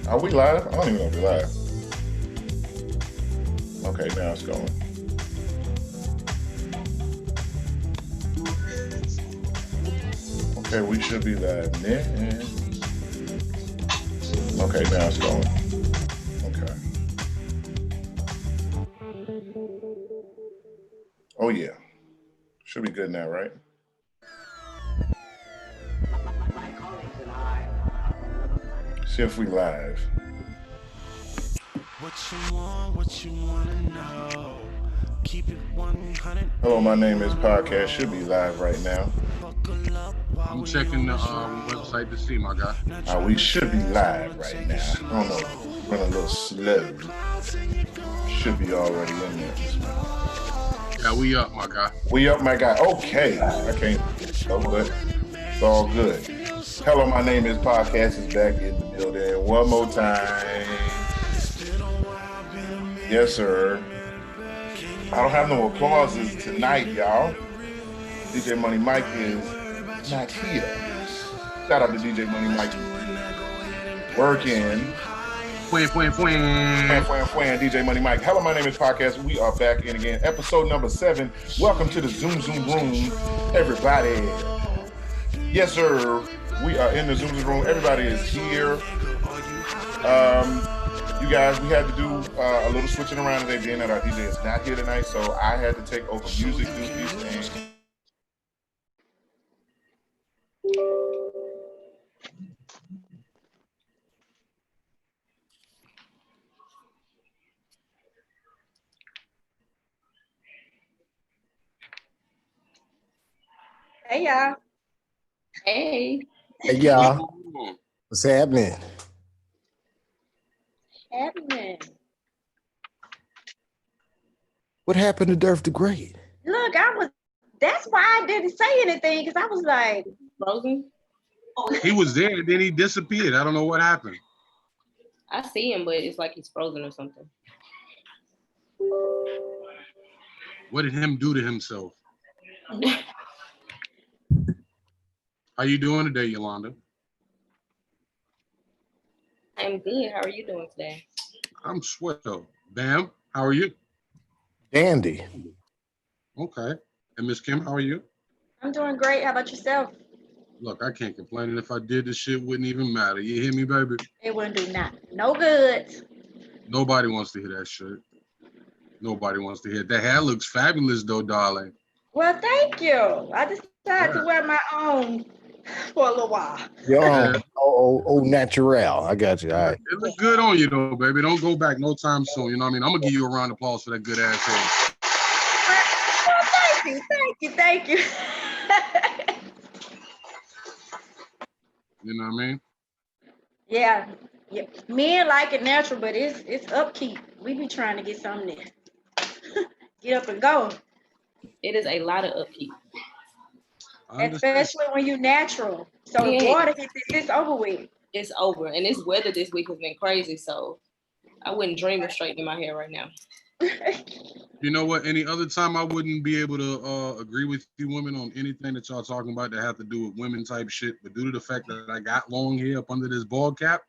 Are we live? I don't even know if we're live. Okay, now it's going. Okay, we should be live now. Okay, now it's going. Okay. Oh yeah. Should be good now, right? See if we live. What you wanna know? Keep it 100. Hello, my name is Podcast. Should be live right now. I'm checking the website to see, my guy. We should be live right now. I don't know. Run a little slow. Should be already in there. Yeah, we up, my guy. We up, my guy. Okay. I can't. Oh, but it's all good. Hello, my name is Podcast is back in the building one more time. Yes, sir. I don't have no applauses tonight, y'all. DJ Money Mike is not here. Shout out to DJ Money Mike. Working. DJ Money Mike. Hello, my name is Podcast. We are back in again. Episode number 7. Welcome to the Zoom room, everybody. Yes, sir. We are in the Zoom room. Everybody is here. You guys, we had to do a little switching around today, being that our DJ is not here tonight, so I had to take over music duties and Hey y'all. Hey. Hey y'all. What's happening? What happened to Derf the Great? Look, that's why I didn't say anything, because I was like, Frozen? He was there, and then he disappeared. I don't know what happened. I see him, but it's like he's frozen or something. What did him do to himself? How you doing today, Yolanda? I'm good. How are you doing today? I'm swell. Bam, how are you? Dandy. Okay. And Miss Kim, how are you? I'm doing great. How about yourself? Look, I can't complain. And if I did, this shit wouldn't even matter. You hear me, baby? It wouldn't do nothing. No good. Nobody wants to hear that shit. Nobody wants to hear it. That hair looks fabulous, though, darling. Well, thank you. I decided to wear my own for a little while. Oh, natural. I got you. All right. It looks good on you, though, baby. Don't go back no time soon. You know what I mean? I'm going to give you a round of applause for that good ass hair. Well, thank you. You know what I mean? Yeah. Men like it natural, but it's upkeep. We be trying to get something there. Get up and go. It is a lot of upkeep. Especially when you're natural. So if water hits it, it's over with. It's over. And this weather this week has been crazy, so I wouldn't dream of straightening my hair right now. You know what? Any other time I wouldn't be able to agree with you women on anything that y'all talking about that have to do with women type shit. But due to the fact that I got long hair up under this bald cap,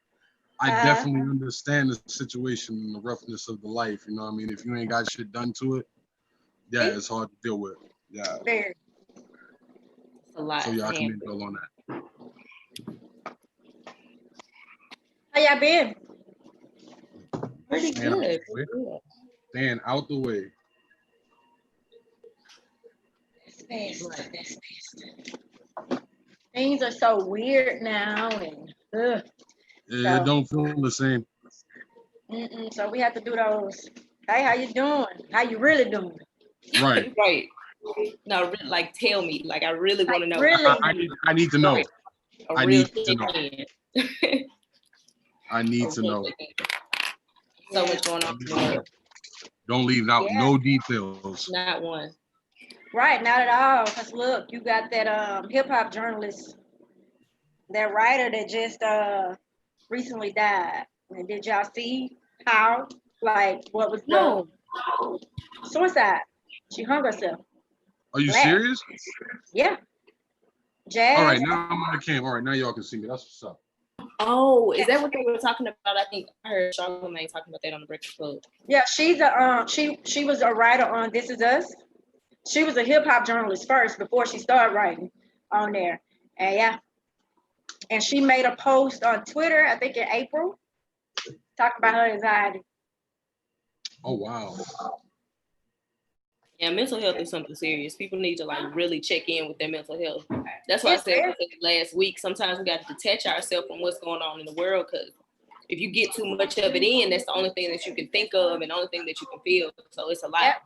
I definitely understand the situation and the roughness of the life. You know what I mean? If you ain't got shit done to it, yeah, it's hard to deal with. Yeah. Very. It's a lot. So y'all can go on that. How y'all been? Pretty good. Staying out the way. That's fast. Things are so weird now, and It don't feel the same. So we have to do those. Hey, how you doing? How you really doing? Right. Right. No, like tell me. Like I really want to know. Really? I need to know. I need to know. I need to know. So much going on. Don't leave out no details. Not one. Right, not at all. Because look, you got that hip hop journalist, that writer that just recently died. And did y'all see how? Like, what was the suicide? She hung herself. Are you serious? Yeah. Jazz. All right, now I'm on the cam. All right, now y'all can see me. That's what's up. Oh, is that what they were talking about? I think I heard Charlamagne talking about that on the Breakfast Club. Yeah, she's a she was a writer on This Is Us. She was a hip hop journalist first before she started writing on there. And yeah, and she made a post on Twitter, I think in April, talking about her anxiety. Oh wow. Yeah, mental health is something serious. People need to like really check in with their mental health. That's why I said last week, sometimes we got to detach ourselves from what's going on in the world, because if you get too much of it in, that's the only thing that you can think of and the only thing that you can feel. So it's a lot.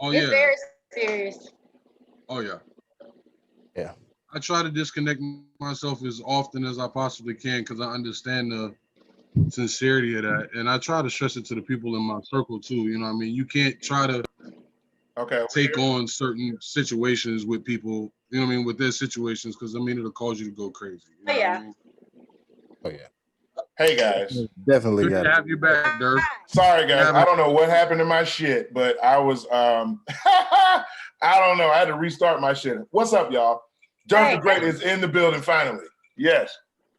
Oh It's yeah. very serious. Oh yeah. Yeah. I try to disconnect myself as often as I possibly can because I understand the sincerity of that, and I try to stress it to the people in my circle too. You know what I mean? You can't try to take on certain situations with people, you know what I mean, with their situations, because I mean it'll cause you to go crazy. You know what I mean? Oh yeah. Hey guys. Definitely Good got to it. have you back, Derf. Sorry guys, Yeah, I don't know what happened to my shit, but I was I don't know. I had to restart my shit. What's up, y'all? Derf the Great is in the building finally. Yes.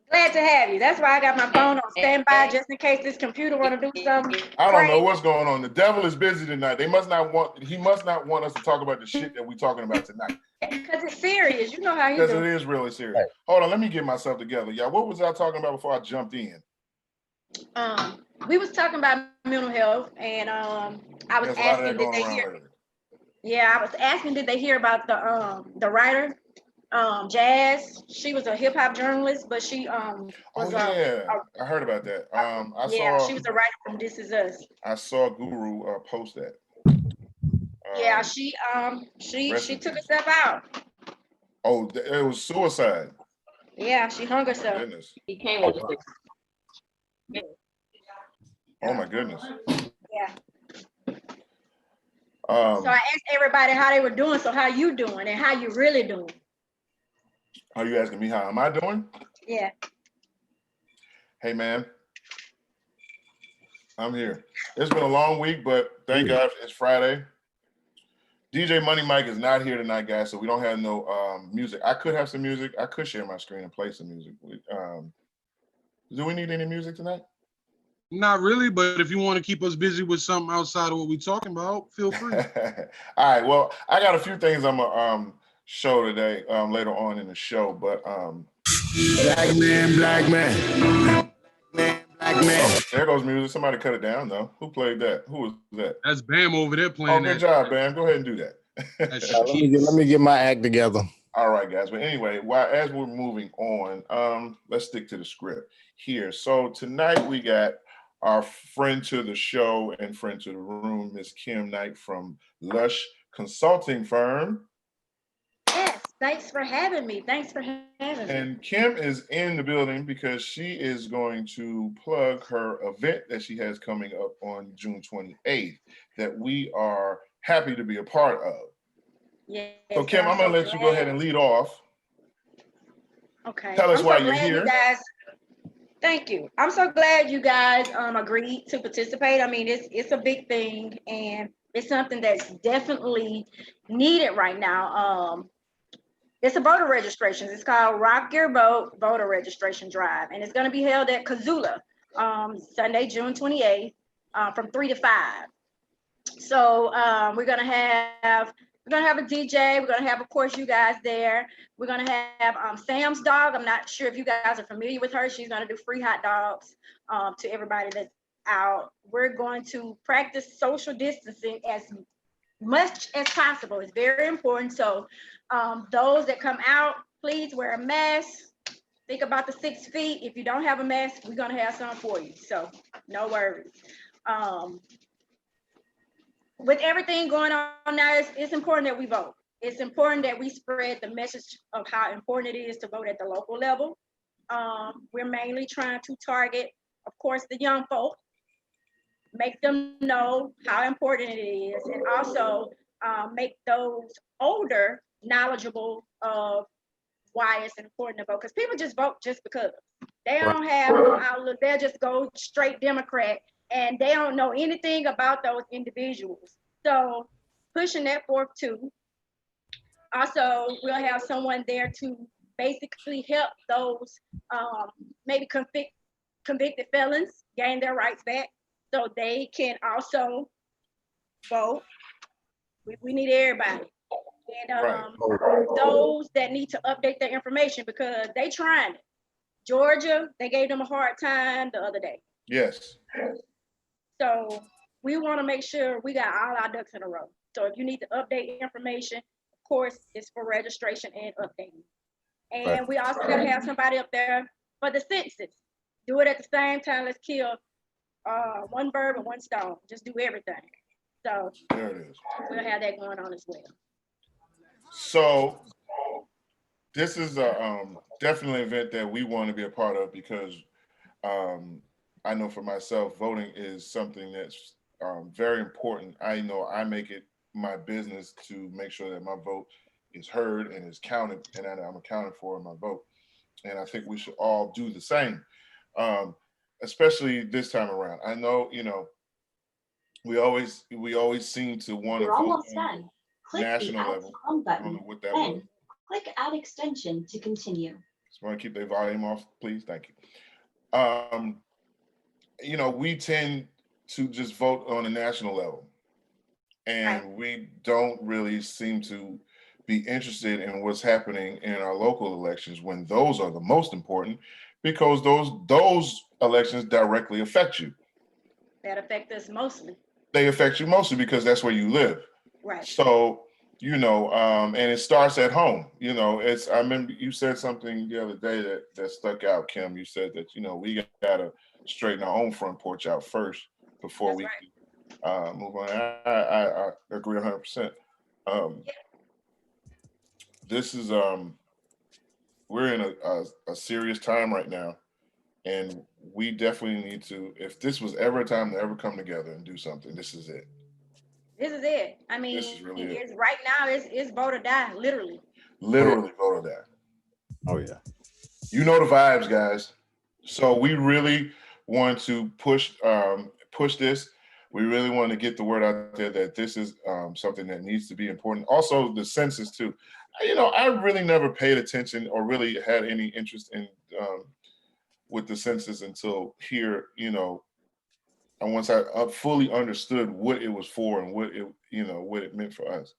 Glad to have you. That's why I got my phone on standby just in case this computer want to do something. I don't know what's going on. The devil is busy tonight. He must not want us to talk about the shit that we're talking about tonight. Because it's serious. You know how he Because do. it is really serious. Hold on, let me get myself together. Y'all, what was I talking about before I jumped in? We was talking about mental health, and I was asking did they hear. Yeah, I was asking did they hear about the writer, Jazz. She was a hip hop journalist, but she was I heard about that. She was a writer from This Is Us. I saw Guru post that. She took herself out. Oh, it was suicide. Yeah, she hung herself. Goodness. He came on the Oh my goodness. Yeah. So I asked everybody how they were doing. So how you doing and how you really doing? Are you asking me how am I doing? Yeah. Hey man, I'm here. It's been a long week, but thank God it's Friday. DJ Money Mike is not here tonight, guys, so we don't have no music. I could have some music. I could share my screen and play some music. Do we need any music tonight? Not really, but if you want to keep us busy with something outside of what we're talking about, feel free. All right. Well, I got a few things I'm gonna show today later on in the show, but Black man. Oh, there goes music. Somebody cut it down though. Who played that? Who was that? That's Bam over there playing. Oh, good job, Bam. Go ahead and do that. Let me get my act together. All right, guys. But anyway, as we're moving on, let's stick to the script here. So tonight we got our friend to the show and friend to the room, Miss Kim Knight from Lush Consulting Firm. Yes, thanks for having me. And Kim is in the building because she is going to plug her event that she has coming up on June 28th that we are happy to be a part of. Yes, so Kim, I'm going to let you go ahead and lead off. Okay. Tell us why you're here. You guys, thank you. I'm so glad you guys agreed to participate. I mean, it's a big thing, and it's something that's definitely needed right now. It's a voter registration. It's called Rock Your Vote Voter Registration Drive, and it's going to be held at Kazula Sunday, June 28th, from 3 to 5. So we're gonna have a DJ. We're gonna have, of course, you guys there. We're gonna have Sam's dog. I'm not sure if you guys are familiar with her. She's gonna do free hot dogs to everybody that's out. We're going to practice social distancing as much as possible. It's very important. So those that come out, please wear a mask. Think about the 6 feet. If you don't have a mask, we're gonna have some for you. So no worries. With everything going on now, it's important that we vote. It's important that we spread the message of how important it is to vote at the local level. We're mainly trying to target, of course, the young folk, make them know how important it is, and also make those older knowledgeable of why it's important to vote. Because people just vote just because. They don't have an outlook. They'll just go straight Democrat, and they don't know anything about those individuals. So pushing that forth too. Also, we'll have someone there to basically help those maybe convicted felons gain their rights back so they can also vote. We need everybody. And Right. those that need to update their information because they trying it. Georgia, they gave them a hard time the other day. Yes. So we want to make sure we got all our ducks in a row. So if you need to update information, of course, it's for registration and updating. And Right. we also got to have somebody up there for the census. Do it at the same time. Let's kill one bird with one stone. Just do everything. So There it is. we'll have that going on as well. So this is a definitely an event that we want to be a part of because I know for myself, voting is something that's very important. I know I make it my business to make sure that my vote is heard and is counted, and that I'm accounted for in my vote. And I think we should all do the same, especially this time around. I know, we always seem to want to You're vote almost on done. Click the national Add level. to Chrome I don't know button, what that was. then click Add Extension to continue. Just want to keep their volume off, please. Thank you. We tend to just vote on a national level, and we don't really seem to be interested in what's happening in our local elections when those are the most important, because those elections directly affect you. That affect us mostly. They affect you mostly because that's where you live. Right. So, and it starts at home. I remember you said something the other day that stuck out, Kim. You said that, we gotta straighten our own front porch out first before That's we move on. I agree 100%. This is we're in a serious time right now, and we definitely need to. If this was ever a time to ever come together and do something, this is it. This is it. I mean, This is really it. it's right now. It's vote or die, literally. Literally vote on that. Oh yeah. You know the vibes, guys. So we really want to push this. We really want to get the word out there that this is something that needs to be important. Also, the census too. I really never paid attention or really had any interest in with the census until here. And once I fully understood what it was for and what it meant for us.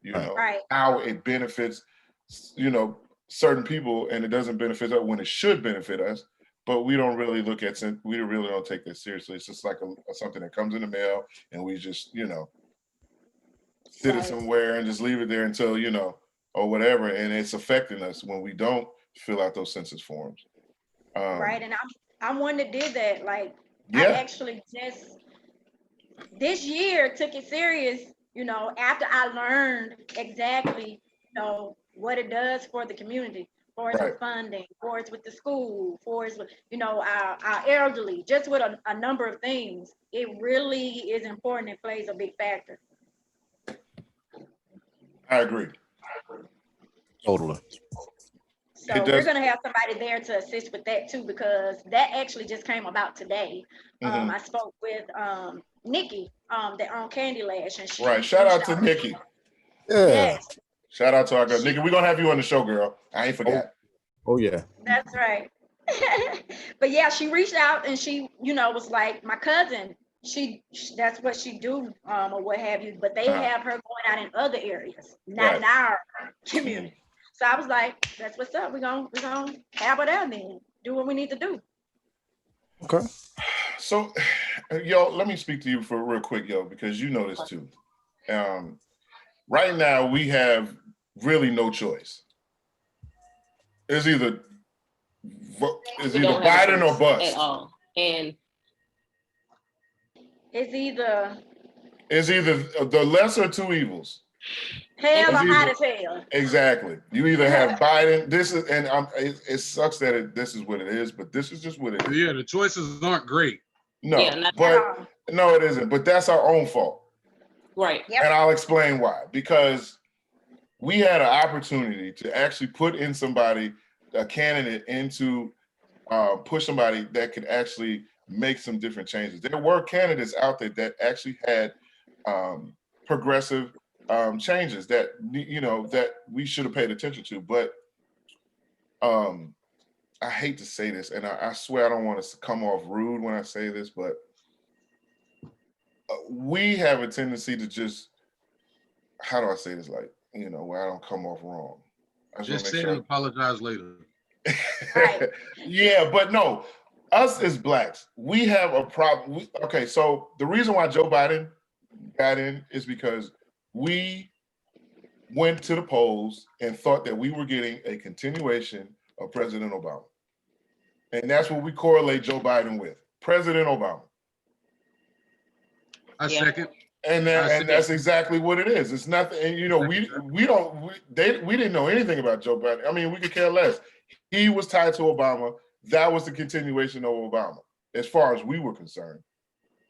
Right. How it benefits, certain people, and it doesn't benefit us when it should benefit us. But we don't really we really don't take this seriously. It's just like something that comes in the mail, and we just, sit it somewhere and just leave it there until, or whatever. And it's affecting us when we don't fill out those census forms. Right. And I'm one that did that. Like, yeah. I actually just this year took it serious, after I learned exactly, what it does for the community, for us with funding, for us with the school, for us with, our elderly, just with a number of things. It really is important. It plays a big factor. I agree. Totally. So we're going to have somebody there to assist with that too, because that actually just came about today. Mm-hmm. I spoke with Nikki that owned Candy Lash. And she Shout out to Nikki. Yeah. Yes. Shout out to our girl. Nikki, we're going to have you on the show, girl. I ain't forgot. Oh yeah. That's right. But yeah, she reached out and she, was like, my cousin, that's what she do or what have you, but they have her going out in other areas, not in our community. So I was like, that's what's up. We're gonna have her there then. Do what we need to do. Okay. So, yo, let me speak to you for real quick, yo, because you know this too. Right now, we have really no choice. It's either Biden or bust. At all. And it's either the lesser two evils. Hell or hot as hell. Exactly. You either have Biden. It sucks that this is what it is, but this is just what it is. Yeah, the choices aren't great. No, no, it isn't. But that's our own fault. Right. Yep. And I'll explain why. Because we had an opportunity to actually put in a candidate into push somebody that could actually make some different changes. There were candidates out there that actually had progressive changes that that we should have paid attention to, but I hate to say this, and I swear I don't want to come off rude when I say this, but we have a tendency to just, how do I say this, like, where I don't come off wrong. Just say it and apologize later. Right. Yeah, but no, us as blacks, we have a problem. Okay, so the reason why Joe Biden got in is because we went to the polls and thought that we were getting a continuation of President Obama. And that's what we correlate Joe Biden with, President Obama. I second. And that's exactly what it is. It's nothing. And we didn't know anything about Joe Biden. I mean, we could care less. He was tied to Obama. That was the continuation of Obama, as far as we were concerned.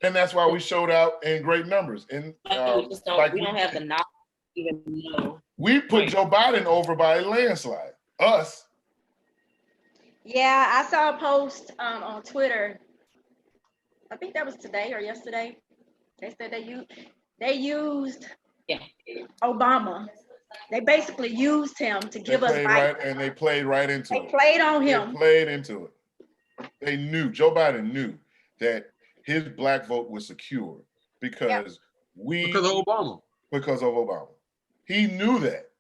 And that's why we showed out in great numbers. And we don't have the knowledge to even know. We put Joe Biden over by a landslide. Us. Yeah, I saw a post on Twitter. I think that was today or yesterday. They said they used Obama. They basically used him to give us right, and they played right into it. They played on him. They played into it. They knew, Joe Biden knew that his black vote was secure because of Obama. Because of Obama. He knew that.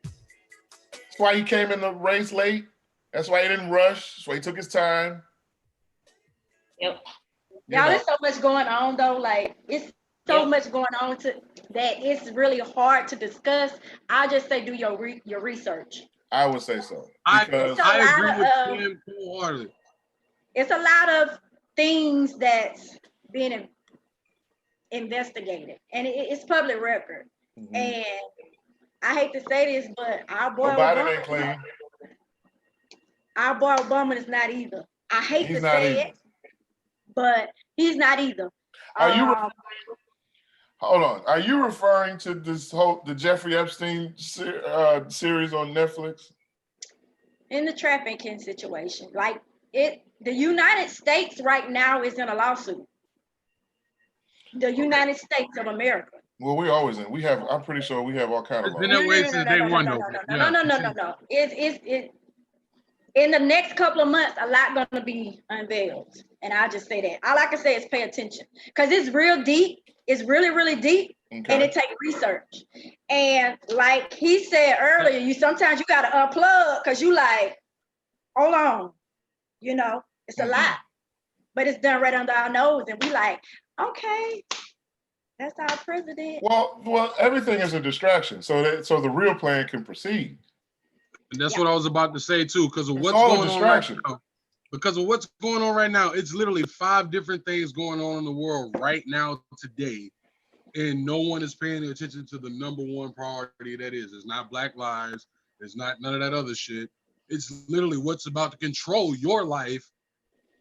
That's why he came in the race late. That's why he didn't rush. That's why he took his time. Yep. Y'all, there's so much going on though. Like it's so much going on that it's really hard to discuss. I just say do your research. I would say so. I agree with him wholeheartedly. It's a lot of things that's being investigated, and it's public record. Mm-hmm. And I hate to say this, but our boy Obama ain't clean. Our boy Obama is not either. I hate to say it, but he's not either. Hold on. Are you referring to the Jeffrey Epstein series on Netflix? In the trafficking situation, the United States right now is in a lawsuit. The United States of America. Well, we're always in. I'm pretty sure we have all kinds of laws. It's been that way since day one, though. No. It's in the next couple of months, a lot gonna be unveiled, and I'll just say that. All I can say is pay attention, because it's real deep. It's really, really deep, and it takes research. And like he said earlier, sometimes you gotta unplug because you like, hold on, it's a lot, but it's done right under our nose, and we like, okay, that's our president. Well, everything is a distraction, so the real plan can proceed. And that's what I was about to say too, because of what's going on right now. Because of what's going on right now, it's literally 5 different things going on in the world right now today, and no one is paying attention to the number one priority that is. It's not Black lives. It's not none of that other shit. It's literally what's about to control your life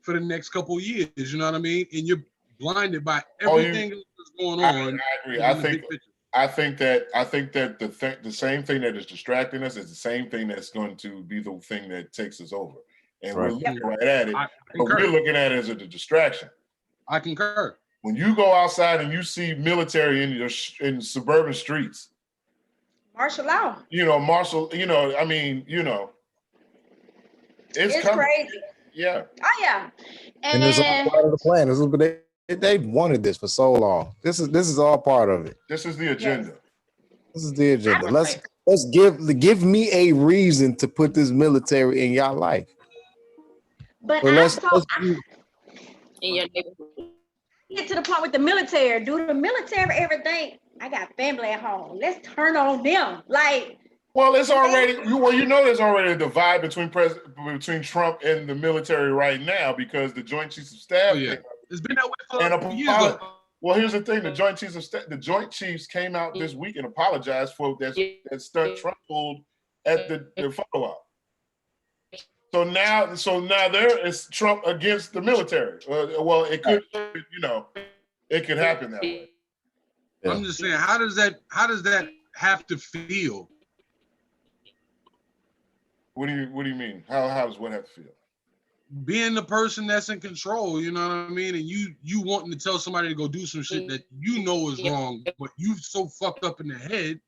for the next couple of years. You know what I mean? And you're blinded by everything that's going on. I agree. I think that the same thing that is distracting us is the same thing that's going to be the thing that takes us over. And we're looking right at it, but we're looking at it as a distraction. I concur. When you go outside and you see military in suburban streets, martial law. It's crazy. Yeah. Oh yeah. And it's all part of the plan. They wanted this for so long. This is all part of it. This is the agenda. Yes. This is the agenda. Let's give me a reason to put this military in y'all life. But let's in your neighborhood. Get to the point with the military. Do the military everything. I got family at home. Let's turn on them. Well, it's already there's already a divide between Trump and the military right now, because the Joint Chiefs of Staff. It's been that way for years. Well, here's the thing: the Joint Chiefs came out this week and apologized for that stunt Trump pulled at the photo op. So now there is Trump against the military. Well, it could, it could happen that way. I'm just saying, how does that have to feel? What do you mean? How does what have to feel? Being the person that's in control, you know what I mean? And you wanting to tell somebody to go do some shit that you know is wrong, but you so fucked up in the head,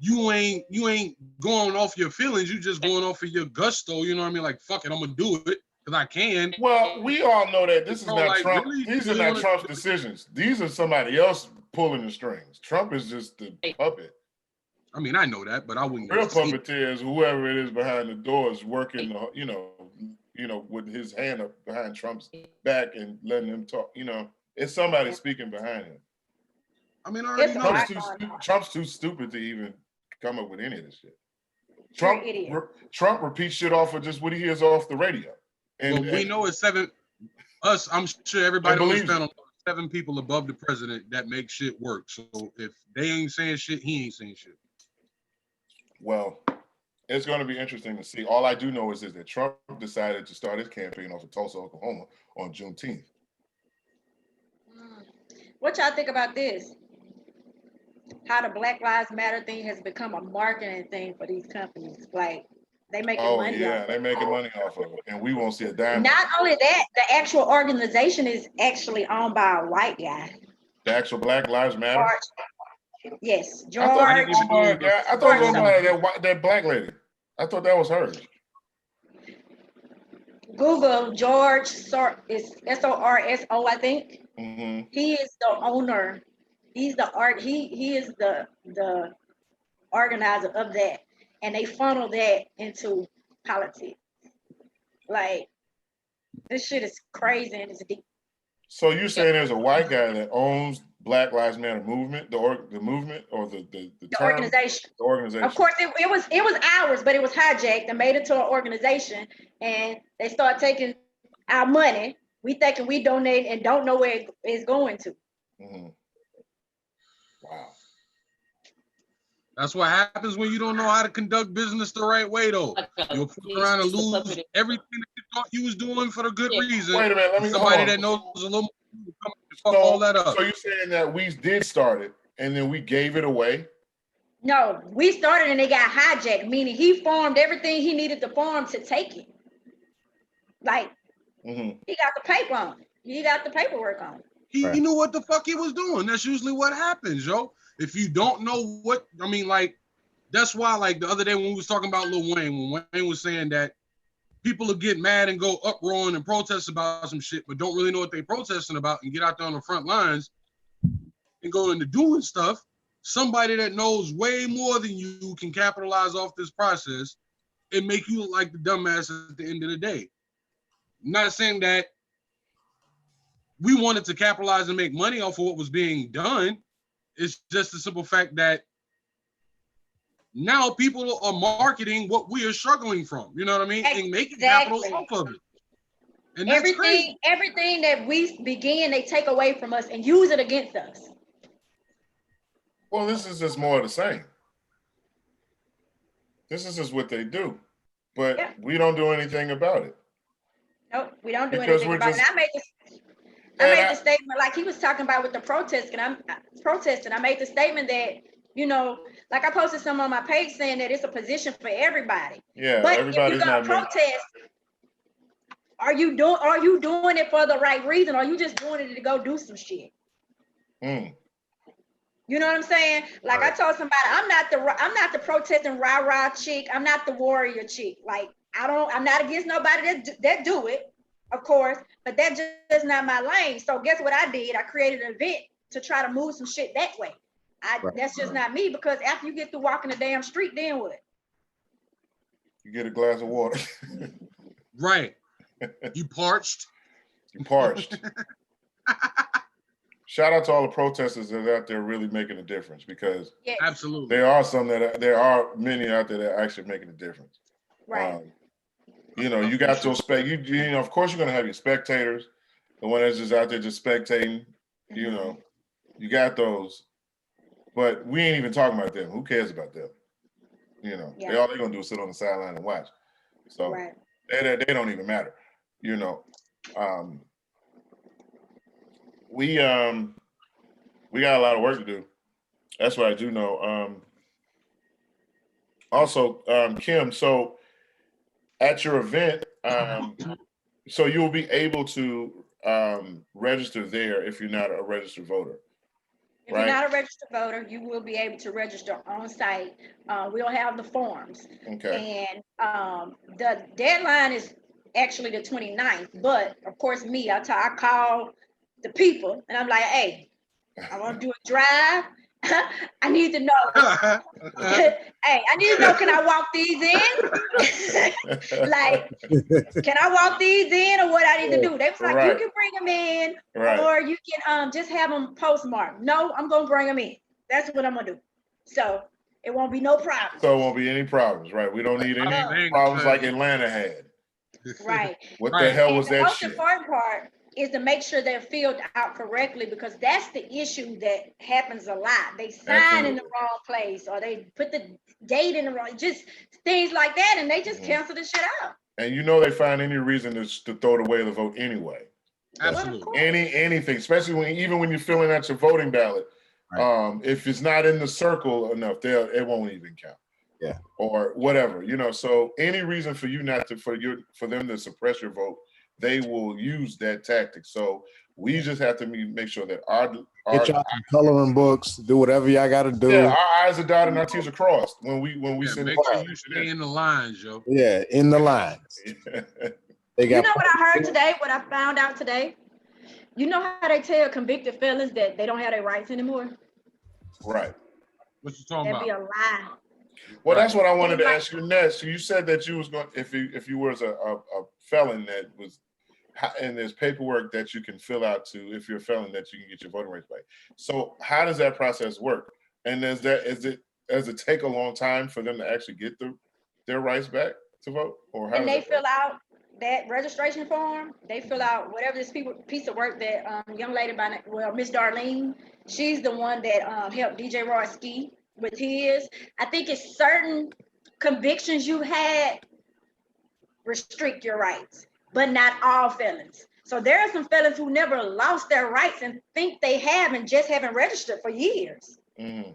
you ain't going off your feelings. You just going off of your gusto. You know what I mean? Like, fuck it, I'm gonna do it because I can. Well, we all know that this is So, not like, Trump. really, These you are really not wanna- Trump's decisions. These are somebody else pulling the strings. Trump is just the puppet. I mean, I know that, but I wouldn't. Real say- puppeteer is whoever it is behind the doors working, with his hand up behind Trump's back and letting him talk. It's somebody speaking behind him. I mean, I already know that. Trump's too stupid to even come up with any of this shit. Trump repeats shit off of just what he hears off the radio. And we know it's seven. Us, I'm sure everybody on this believes panel, 7 people above the president that make shit work. So if they ain't saying shit, he ain't saying shit. Well, it's going to be interesting to see. All I do know is that Trump decided to start his campaign off of Tulsa, Oklahoma on Juneteenth. What y'all think about this? How the Black Lives Matter thing has become a marketing thing for these companies. Like, they making money off of it. They're making money off of it, and we won't see a dime. Not only that, the actual organization is actually owned by a white guy. The actual Black Lives Matter? Yes, George. I thought it was that black lady. I thought that was hers. Google George is Sorso, I think. Mm-hmm. He is the owner. He's the he is the organizer of that, and they funnel that into politics. Like, this shit is crazy and it's deep. So you're saying there's a white guy that owns Black Lives Matter movement, the movement, or the organization? The organization. Of course, it was ours, but it was hijacked and made into an organization, and they start taking our money. We thinking we donate and don't know where it's going to. Mm-hmm. Wow. That's what happens when you don't know how to conduct business the right way, though. You'll fuck around and lose everything that you thought you was doing for the good reason. Wait a minute, let me somebody that knows a little more fuck all that up. So you're saying that we did start it and then we gave it away? No, we started and it got hijacked, meaning he formed everything he needed to form to take it. Like, he got the paper on it. He got the paperwork on it. He knew what the fuck he was doing. That's usually what happens, yo. If you don't know what, I mean, like, that's why, like, the other day when we was talking about Lil Wayne, when Wayne was saying that people will get mad and go uproaring and protest about some shit, but don't really know what they protesting about and get out there on the front lines and go into doing stuff, somebody that knows way more than you can capitalize off this process and make you look like the dumbass at the end of the day. I'm not saying that we wanted to capitalize and make money off of what was being done. It's just the simple fact that now people are marketing what we are struggling from. You know what I mean? And making capital off of it. And that's crazy. Everything that we begin, they take away from us and use it against us. Well, this is just more of the same. This is just what they do. But we don't do anything about it. Nope, we don't do anything about it. I made the statement, like he was talking about with the protesting. I made the statement that, you know, like I posted some on my page saying that it's a position for everybody. Yeah, but if you're gonna protest, are you doing it for the right reason, or are you just doing it to go do some shit? You know what I'm saying? Like I told somebody, I'm not the protesting rah-rah chick. I'm not the warrior chick. Like I'm not against nobody that do it, of course, but that just not my lane. So guess what I did? I created an event to try to move some shit that way. That's just not me, because after you get through walking the damn street, then what? You get a glass of water. Right. You parched. You parched. Shout out to all the protesters that are out there really making a difference, because absolutely there are many out there that are actually making a difference. Right. You know, you got those you know, of course you're gonna have your spectators, the one that's just out there just spectating, you know, you got those, but we ain't even talking about them. Who cares about them? You know, all they're gonna do is sit on the sideline and watch. So they don't even matter, you know. We got a lot of work to do. That's what I do know. Also, Kim, so at your event, so you'll be able to register there if you're not a registered voter. If you're not a registered voter, you will be able to register on site. We'll have the forms. Okay. And the deadline is actually the 29th. But of course, I call the people and I'm like, hey, I want to do a drive. I need to know. Hey, I need to know, can I walk these in? Like, can I walk these in or what I need to do? They was like, Right. you can bring them in Right. or you can just have them postmarked. No, I'm going to bring them in. That's what I'm going to do. So it won't be no problem. So it won't be any problems, right? We don't need any problems like Atlanta had. Right. What the hell was the that most shit? important part is to make sure they're filled out correctly, because that's the issue that happens a lot. They sign in the wrong place or they put the date in the wrong, just things like that, and they just cancel the shit out. And you know they find any reason to throw away the vote anyway. Absolutely. Anything, especially when you're filling out your voting ballot. Right. If it's not in the circle enough, it won't even count. Yeah. Or whatever, so any reason for you not to for them to suppress your vote, they will use that tactic. So we just have to make sure that get y'all coloring books, do whatever y'all got to do. Yeah, our I's are dotted and our T's are crossed when we send make sure you stay in the lines, yo. Yeah, in the lines. You know what I heard today? What I found out today? You know how they tell convicted felons that they don't have their rights anymore? Right. What you talking about? That'd be a lie. Well, that's what I wanted to ask you next. You said that you was going, if you was a felon that was, and there's paperwork that you can fill out if you're a felon that you can get your voting rights back. So how does that process work? And does it take a long time for them to actually get their rights back to vote? Or how? And they fill out that registration form. They fill out whatever this piece of work that young lady Miss Darlene, she's the one that helped DJ Roy Ski with his. I think it's certain convictions you had restrict your rights, but not all felons. So there are some felons who never lost their rights and think they have and just haven't registered for years. Mm-hmm.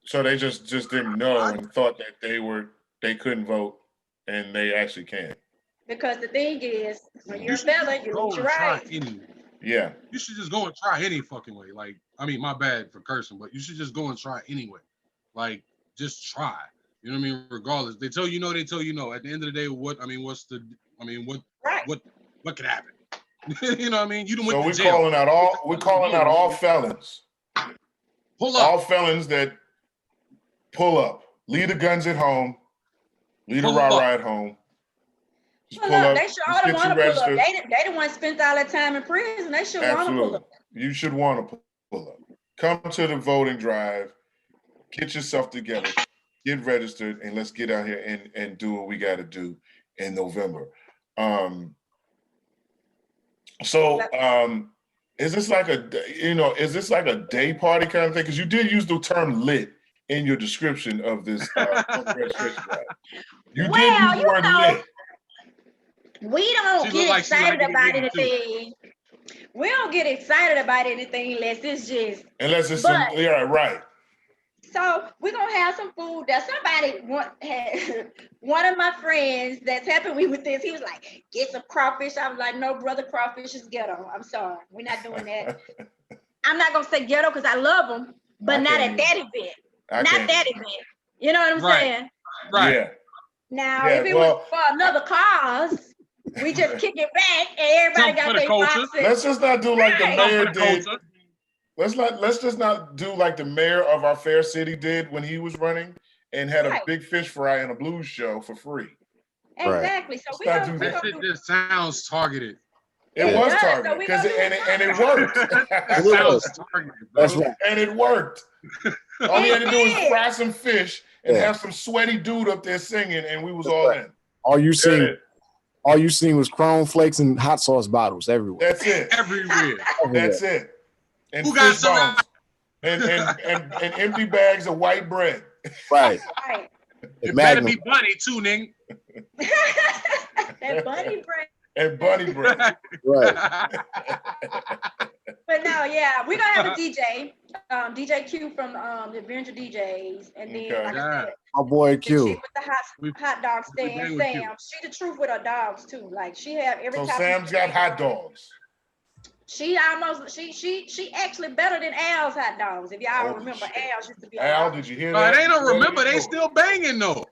So they just didn't know and thought that they couldn't vote, and they actually can. Because the thing is, when you're a felon, you lose your rights. Yeah. You should just go and try any fucking way. Like, I mean, my bad for cursing, but you should just go and try anyway. Like, just try. You know what I mean? Regardless, they tell you no. At the end of the day, what could happen? You know what I mean? You don't went to jail. We're calling out all felons. Pull up. All felons that pull up. Leave the guns at home. Leave the ride home. Just pull up. They should all want to pull up. They the ones spent all that time in prison. They should want to pull up. You should want to pull up. Come to the voting drive. Get yourself together. Get registered, and let's get out here and do what we got to do in November. Is this like a day party kind of thing? Because you did use the term lit in your description of this registration drive. You did use the word lit. We don't get excited about anything. We don't get excited about anything unless it's right. So we're gonna have some food. That one of my friends that's helping me with this, he was like, get some crawfish. I was like, no, brother, crawfish is ghetto. I'm sorry. We're not doing that. I'm not gonna say ghetto because I love them, but not at that event. Not that event. You know what I'm saying? Right. Yeah. Now, if it was for another cause, we just kick it back and everybody got their boxes. Let's just not do like the mayor did. Let's just not do like the mayor of our fair city did when he was running and had a big fish fry and a blues show for free. Exactly. So that shit just sounds targeted. It was targeted because it worked. It sounds targeted, bro. That's right. And it worked. All you had to do was fry some fish and have some sweaty dude up there singing, and we was all in. All you seen was Chrome Flakes and hot sauce bottles everywhere. That's it. Everywhere. That's it. And who got some? And empty bags of white bread. Right. It better be bunny too, nigga. That bunny bread. And bunny bread. Right. But no, we're gonna have a DJ, DJ Q from the Adventure DJs, and then like I said, my boy Q with the hot dog stand, Sam. She the truth with her dogs too. Like she have every time. So Sam's got hot dogs. She actually better than Al's hot dogs. If y'all Holy remember, shit. Al's used to be Al, a did you hear No, that? it ain't no Before remember. you They go. still banging though.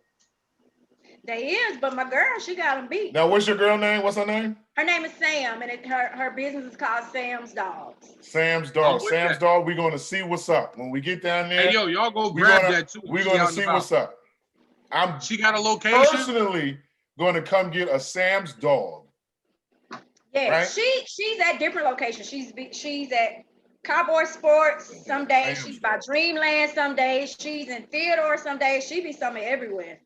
They is, but my girl, she got them beat. Now, what's your girl name? What's her name? Her name is Sam, and her business is called Sam's Dogs. Sam's I'm dog. with Sam's that. dog. We're gonna see what's up when we get down there. Hey, yo, y'all go we're grab gonna, that too. We're She gonna out and see about. what's up. I'm She got a location. personally gonna come get a Sam's dog. Yeah, Right? she's at different locations. She's at Cowboy Sports some days. Sam's She's by dog. Dreamland some days. She's in Theodore some days. She be somewhere everywhere.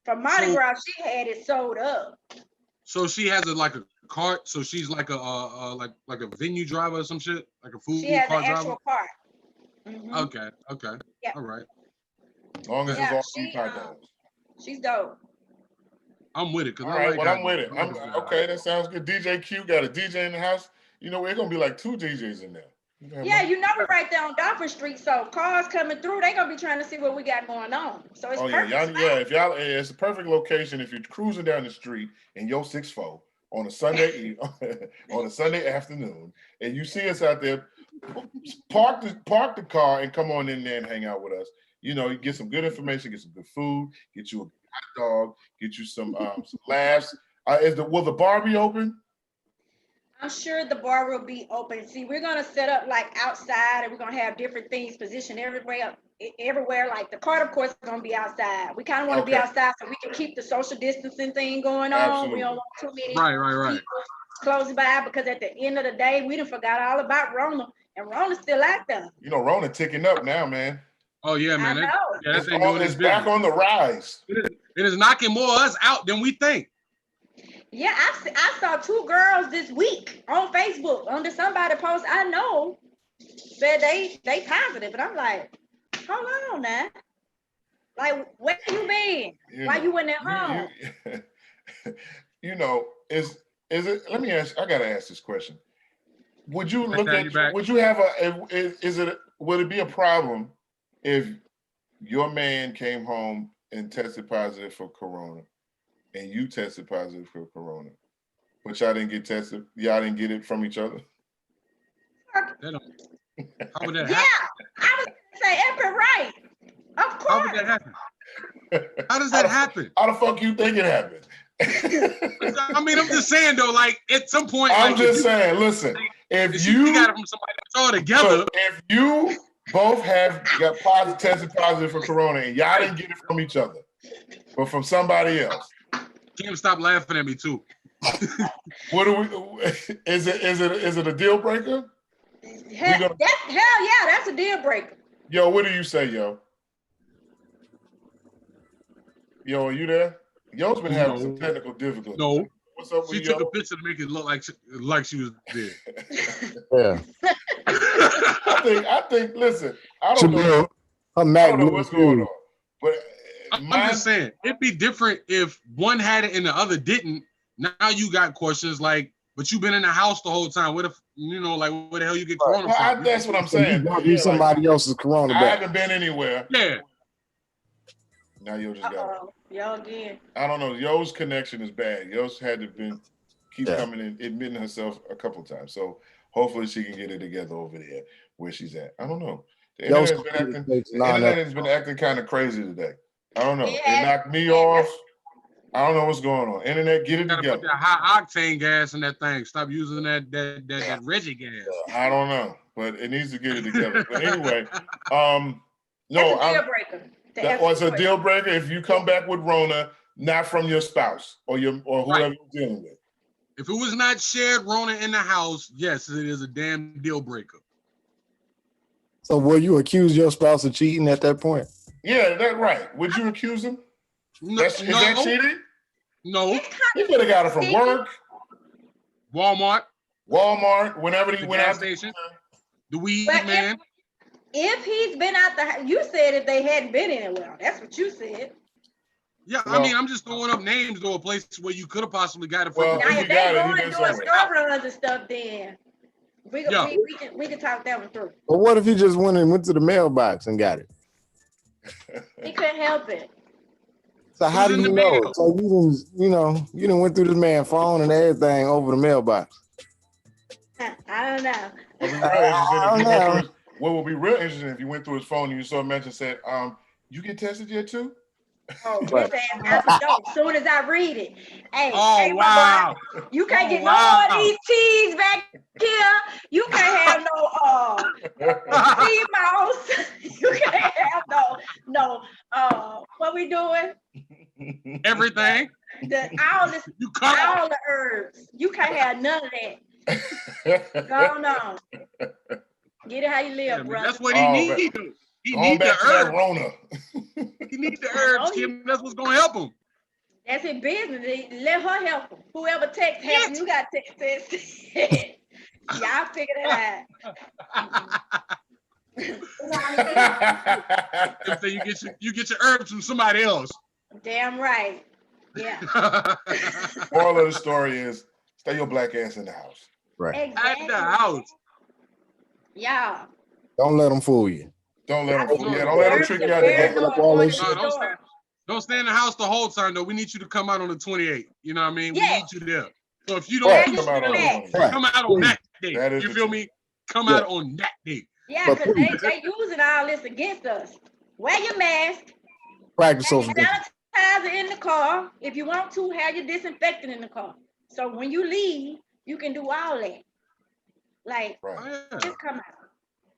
For Mardi So- Gras, she had it sold up. So she has like a cart. So she's like a like a venue driver or some shit, like a food She has cart an driver. actual cart. Mhm. Okay. Yeah. All right. As long as Yeah, it's all beef hot dogs. She's dope. I'm with it. All I right, like well, hot I'm with dogs. it. I like a good hot Okay, dog. that sounds good. DJ Q got a DJ in the house. You know, it's gonna be like 2 DJs in there. You can have Yeah, one. you know we're right there on Dolphin Street, so cars coming through, they're gonna be trying to see what we got going on. So it's Oh yeah, perfect. y'all, spot. yeah. If y'all, it's a perfect location if you're cruising down the street in your 6'4" on a Sunday on a Sunday afternoon, and you see us out there, park the car and come on in there and hang out with us. You know, you get some good information, get some good food, get you a hot dog, get you some laughs. Will the bar be open? I'm sure the bar will be open. See, we're gonna set up like outside, and we're gonna have different things positioned everywhere. Like the cart, of course, is gonna be outside. We kind of want to be Okay. outside so we can keep the social distancing thing going on. Absolutely. We don't want too many Right. people close by because at the end of the day, we done forgot all about Rona, and Rona's still out there. You know, Rona ticking up now, man. Oh yeah, man. I know. That thing doing It's its back business. on the rise. It is knocking more of us out than we think. Yeah, I saw 2 girls this week on Facebook under somebody post I know said they positive, and I'm like, hold on now, like where you been? Why you in at home? You know, is it? Let me ask. I gotta ask this question. Would you look have you back. at? Would you have would it be a problem if your man came home and tested positive for corona, and you tested positive for corona, but y'all didn't get tested? Y'all didn't get it from each other? That don't, how would that Yeah, happen? I was gonna say Epic right. Of How would course. that happen? How does that happen? How the fuck you think it happened? I mean, I'm just saying though, like at some point, I'm like, just saying. Listen, if if you got it from somebody that's all together, so if you both got tested positive for corona and y'all didn't get it from each other, but from somebody else, Kim, stop laughing at me too. what do we? Is it a deal breaker? Hell yeah, that's a deal breaker. Yo, what do you say, yo? Yo, are you there? Yo's been having some technical difficulties. No. What's up She with took yo? a picture to make it look like she was there. Yeah. I think. Listen, I Should don't be know. a I Mac don't know what's going on, but I'm just saying it'd be different if one had it and the other didn't. Now you got questions like, but you've been in the house the whole time. What if like where the hell you get corona from? That's what I'm So you saying. brought me somebody else's corona I back. haven't been anywhere. Yeah. Now yo just got it. Yo again. I don't know. Yo's connection is bad. Yo's had to keep coming in, admitting herself a couple times. So hopefully she can get it together over there where she's at. I don't know. The internet has been acting kind of crazy today. I don't know. It knocked me off. I don't know what's going on. Internet, get it You gotta together. put that high octane gas in that thing. Stop using that Reggie gas. I don't know, but it needs to get it together. But anyway, That's a deal breaker. That was a deal breaker if you come back with Rona, not from your spouse or whoever you're dealing with. If it was not shared Rona in the house, yes, it is a damn deal breaker. So will you accuse your spouse of cheating at that point? Yeah, that's right. Would you accuse him? No, is that cheating? No. He could have got it from work. Walmart, whenever he went gas out station, the weed But man. If he's been out the house, you said if they hadn't been anywhere. That's what you said. Yeah, I mean, I'm just throwing up names to a place where you could have possibly got it from. Well, Now, if they going doing store runs and stuff, then we can talk that one through. But what if he just went to the mailbox and got it? He couldn't help it. So how do you know? So you didn't went through this man's phone and everything over the mailbox. I I don't know. What would be real interesting if you went through his, what would be real interesting if you went through his phone and you saw a mention said, you get tested yet too? Oh, his ass out the door as soon as I read it. Hey, Oh, hey, wow. my boy, you can't Oh, get wow. no more of these teas back here. You can't have no Mickey Mouse. You can't have no what we doing? Everything. All You cut off. the herbs. You can't have none of that. Go on. Get it how you live, Yeah, man, brother. that's what he needs. He Going needs the back to that herbs. Rona. He needs the herbs, Kim. That's what's gonna help him. That's his business. Let her help him. Whoever text help you got text. Y'all figure that out. So you get your herbs from somebody else. Damn right. Yeah. Moral of the story is stay your black ass in the house. Right. Exactly. At the house. Yeah. Don't let them fool you. Don't let them fool you. No, Don't let them trick you out the game. Don't stay in the house the whole time though. We need you to come out on the 28th. You know what I mean? Yeah. We need you there. So if you don't Right. do Come out on the shit, 20th. come out on that day. That is You the feel truth. me? Come out on that day. Yeah, because they using all this against us. Wear your mask. Practice social distance. Sanitizer in the car. If you want to, have your disinfectant in the car. So when you leave, you can do all that. Like, just come out.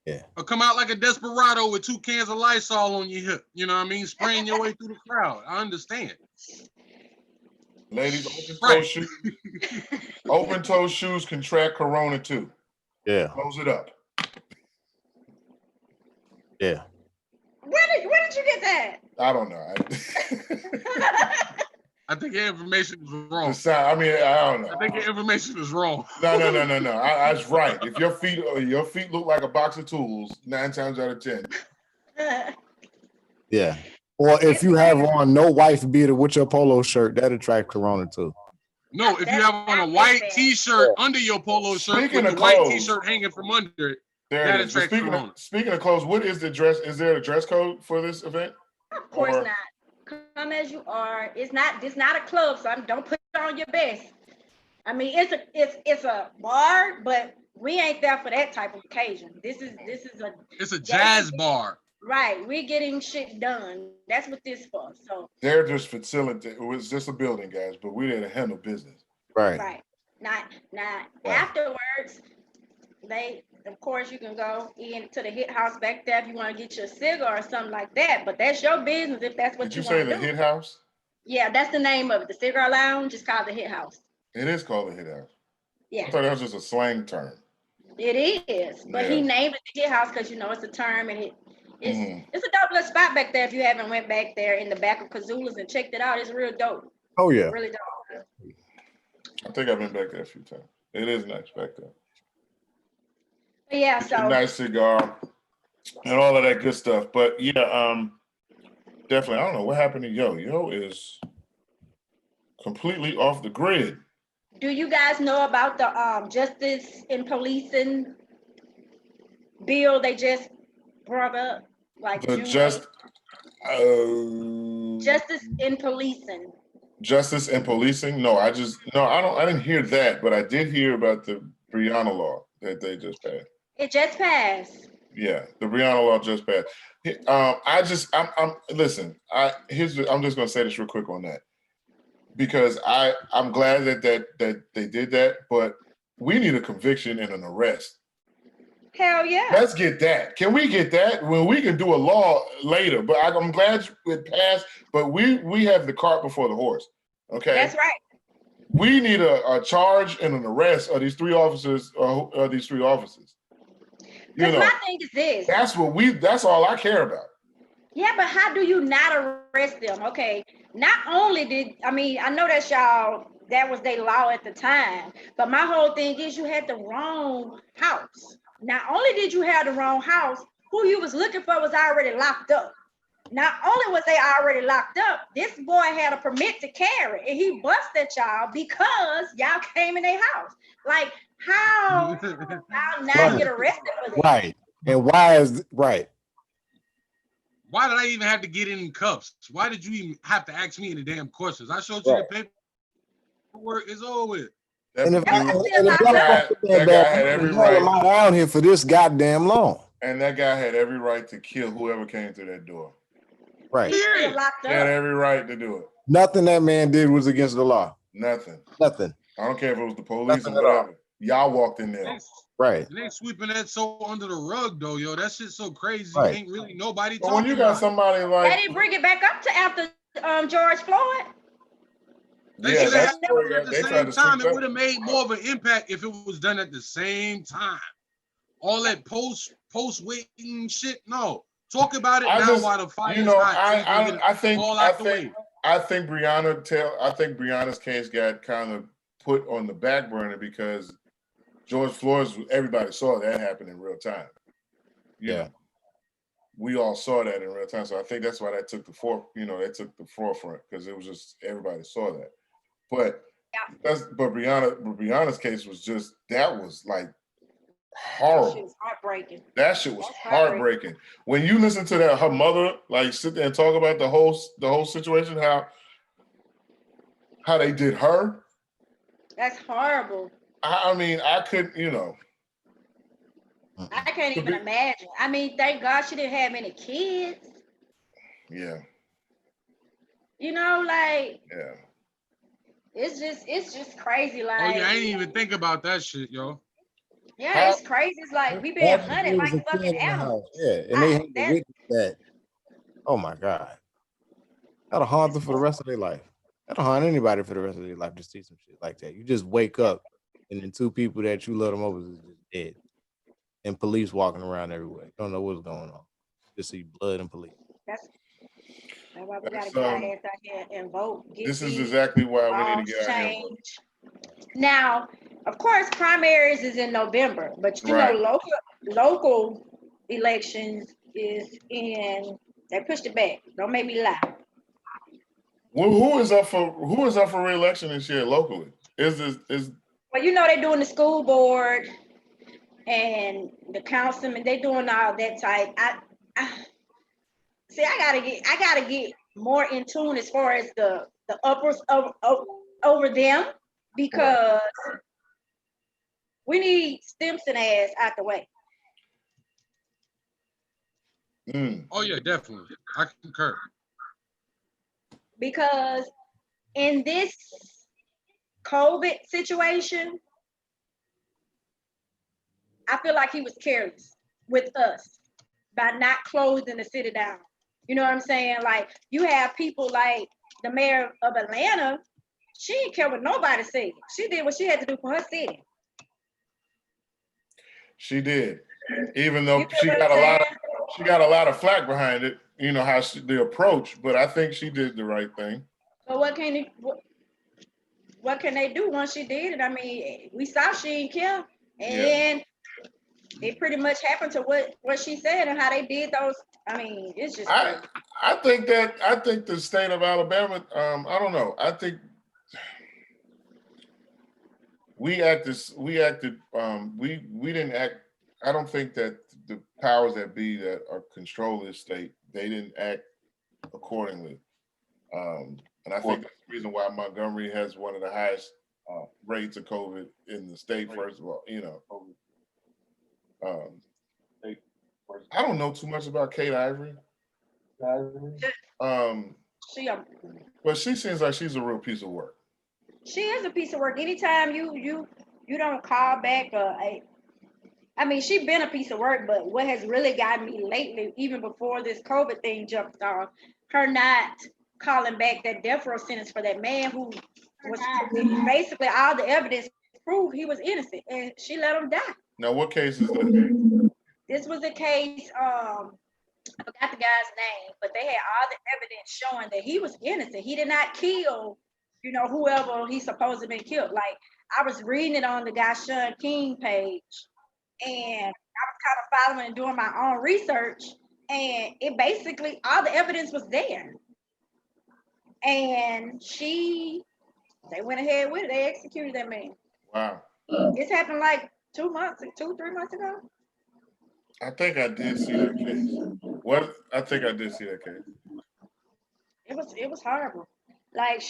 Yeah. Or come out like a desperado with 2 cans of Lysol on your hip. You know what I mean? Spraying your way through the crowd. I understand. Ladies, open toe shoes contract corona too. Yeah. Close it up. Yeah. Where did you get that? I don't know. I think your information is wrong. I don't know. I think your information is wrong. No. That's right. If your feet look like a box of tools, 9 times out of 10. Yeah. Or if you have on no wife beater with your polo shirt, that attracts corona too. No, if you have on a white T-shirt under your polo shirt with the white T-shirt hanging from under it, that attracts corona. Speaking of clothes, what is the dress? Is there a dress code for this event? Of course not. Come as you are. It's not a club, so don't put on your best. I mean, it's a bar, but we ain't there for that type of occasion. It's a jazz bar. Right. We're getting shit done. That's what this for. So they're just facilitating. It was just a building, guys, but we're there to handle business. Right. Not afterwards. Of course, you can go into the hit house back there if you want to get your cigar or something like that. But that's your business if that's what you want to do. Did you say the hit house? Yeah, that's the name of it. The cigar lounge is called the hit house. It is called the hit house. Yeah. I thought that was just a slang term. It is, but he named it the hit house because it's a term and it's a dope little spot back there. If you haven't went back there in the back of Kazula's and checked it out, it's real dope. Oh yeah, really dope. I think I've been back there a few times. It is nice back there. Yeah, so nice cigar and all of that good stuff. But yeah, definitely. I don't know what happened to Yo. Yo is completely off the grid. Do you guys know about the justice in policing bill they just brought up? Like justice in policing. Justice and policing? No, I didn't hear that, but I did hear about the Brianna law that they just passed. It just passed. Yeah, the Brianna law just passed. I'm just gonna say this real quick on that. Because I'm glad that they did that, but we need a conviction and an arrest. Hell yeah. Let's get that. Can we get that? Well, we can do a law later, but I'm glad it passed, but we have the cart before the horse. Okay? That's right. We need a charge and an arrest of these 3 officers. Because my thing is this. That's all I care about. Yeah, but how do you not arrest them? Okay, not only I know that was their law at the time, but my whole thing is you had the wrong house. Not only did you have the wrong house, who you was looking for was already locked up. Not only was they already locked up, this boy had a permit to carry, and he busted y'all because y'all came in their house. Like, how y'all not get arrested for that? Right, and why is right? Why did I even have to get in cuffs? Why did you even have to ask me any damn questions? I showed you the paperwork. It's over with. And if, dude, and if y'all fuck with that guy had bad, every hell am right, I down here for this goddamn long? and that guy had every right to kill whoever came through that door. Right. He's still locked He had up. every right to do it. Nothing that man did was against the law. Nothing. Nothing. I don't care if it was the police Nothing or at all. whatever. Y'all walked in there. Right. And they sweeping that so under the rug though, yo. That shit's so crazy. Right. Ain't really nobody But when talking you got about it. somebody They like, didn't bring it back up to after George Floyd. They yeah, should that's have happened at the they tried same to time. sweep It would have that. made more of an impact if it was done at the same time. All that post waiting shit. No, talk about it I now just, while the fire you is know, hot. So you can get it I think all I out the way. think I think Breonna's case got kind of put on the back burner because George Floyd's, everybody saw that happen in real time. You know, we all saw that in real time. So I think that's why that took the forefront because it was just everybody saw that. But Breonna's case was just, that was like horrible. That shit was heartbreaking. That shit was heartbreaking. When you listen to that, her mother like sit there and talk about the whole situation, how they did her. That's horrible. I mean, I couldn't, you know. I can't even imagine. I mean, thank God she didn't have any kids. Yeah. You know, like, Yeah. it's just crazy. Like, Oh yeah, I didn't even think about that shit, yo. yeah, it's crazy. It's like we being hunted like fucking animals. Yeah, and they had to witness that. Oh my God. That'll haunt them for the rest of their life. That'll haunt anybody for the rest of their life to see some shit like that. You just wake up and then two people that you love the most is just dead. And police walking around everywhere. You don't know what's going on. You just see blood and police. That's why we gotta get our ass out here and vote. This is exactly why we need to get out here and vote. Now, of course, primaries is in November, but you know, local elections is in. They pushed it back. Don't make me lie. Well, who is up for re-election this year locally? Well, you know they're doing the school board and the councilman. They doing all that type. I gotta get more in tune as far as the uppers over them because we need Stimson ass out the way. Oh yeah, definitely. I concur. Because in this COVID situation, I feel like he was careless with us by not closing the city down. You know what I'm saying? Like, you have people like the mayor of Atlanta, she didn't care what nobody said. She did what she had to do for her city. She did. Even though she got a lot of flack behind it, you know, the approach, but I think she did the right thing. So what can they do once she did it? I mean, we saw she didn't care. And it pretty much happened to what she said and how they did those. I mean, it's just I think the state of Alabama, I don't know. I think we didn't act. I don't think that the powers that be that are control this state, they didn't act accordingly. And I think that's the reason why Montgomery has one of the highest rates of COVID in the state. First of all, you know, I don't know too much about Kate Ivory. But she seems like she's a real piece of work. She is a piece of work. Anytime you don't call back, I mean, she's been a piece of work. But what has really gotten me lately, even before this COVID thing jumped off, her not calling back that death row sentence for that man who was basically all the evidence proved he was innocent, and she let him die. Now, what case is this? This was a case. I forgot the guy's name, but they had all the evidence showing that he was innocent. He did not kill, you know, whoever he's supposed to have been killed. Like, I was reading it on the guy Sean King page, and I was kind of following and doing my own research, and it basically all the evidence was there. And they went ahead with it. They executed that man. Wow. This happened like 3 months ago. I think I did see that case. I think I did see that case. It was horrible. Like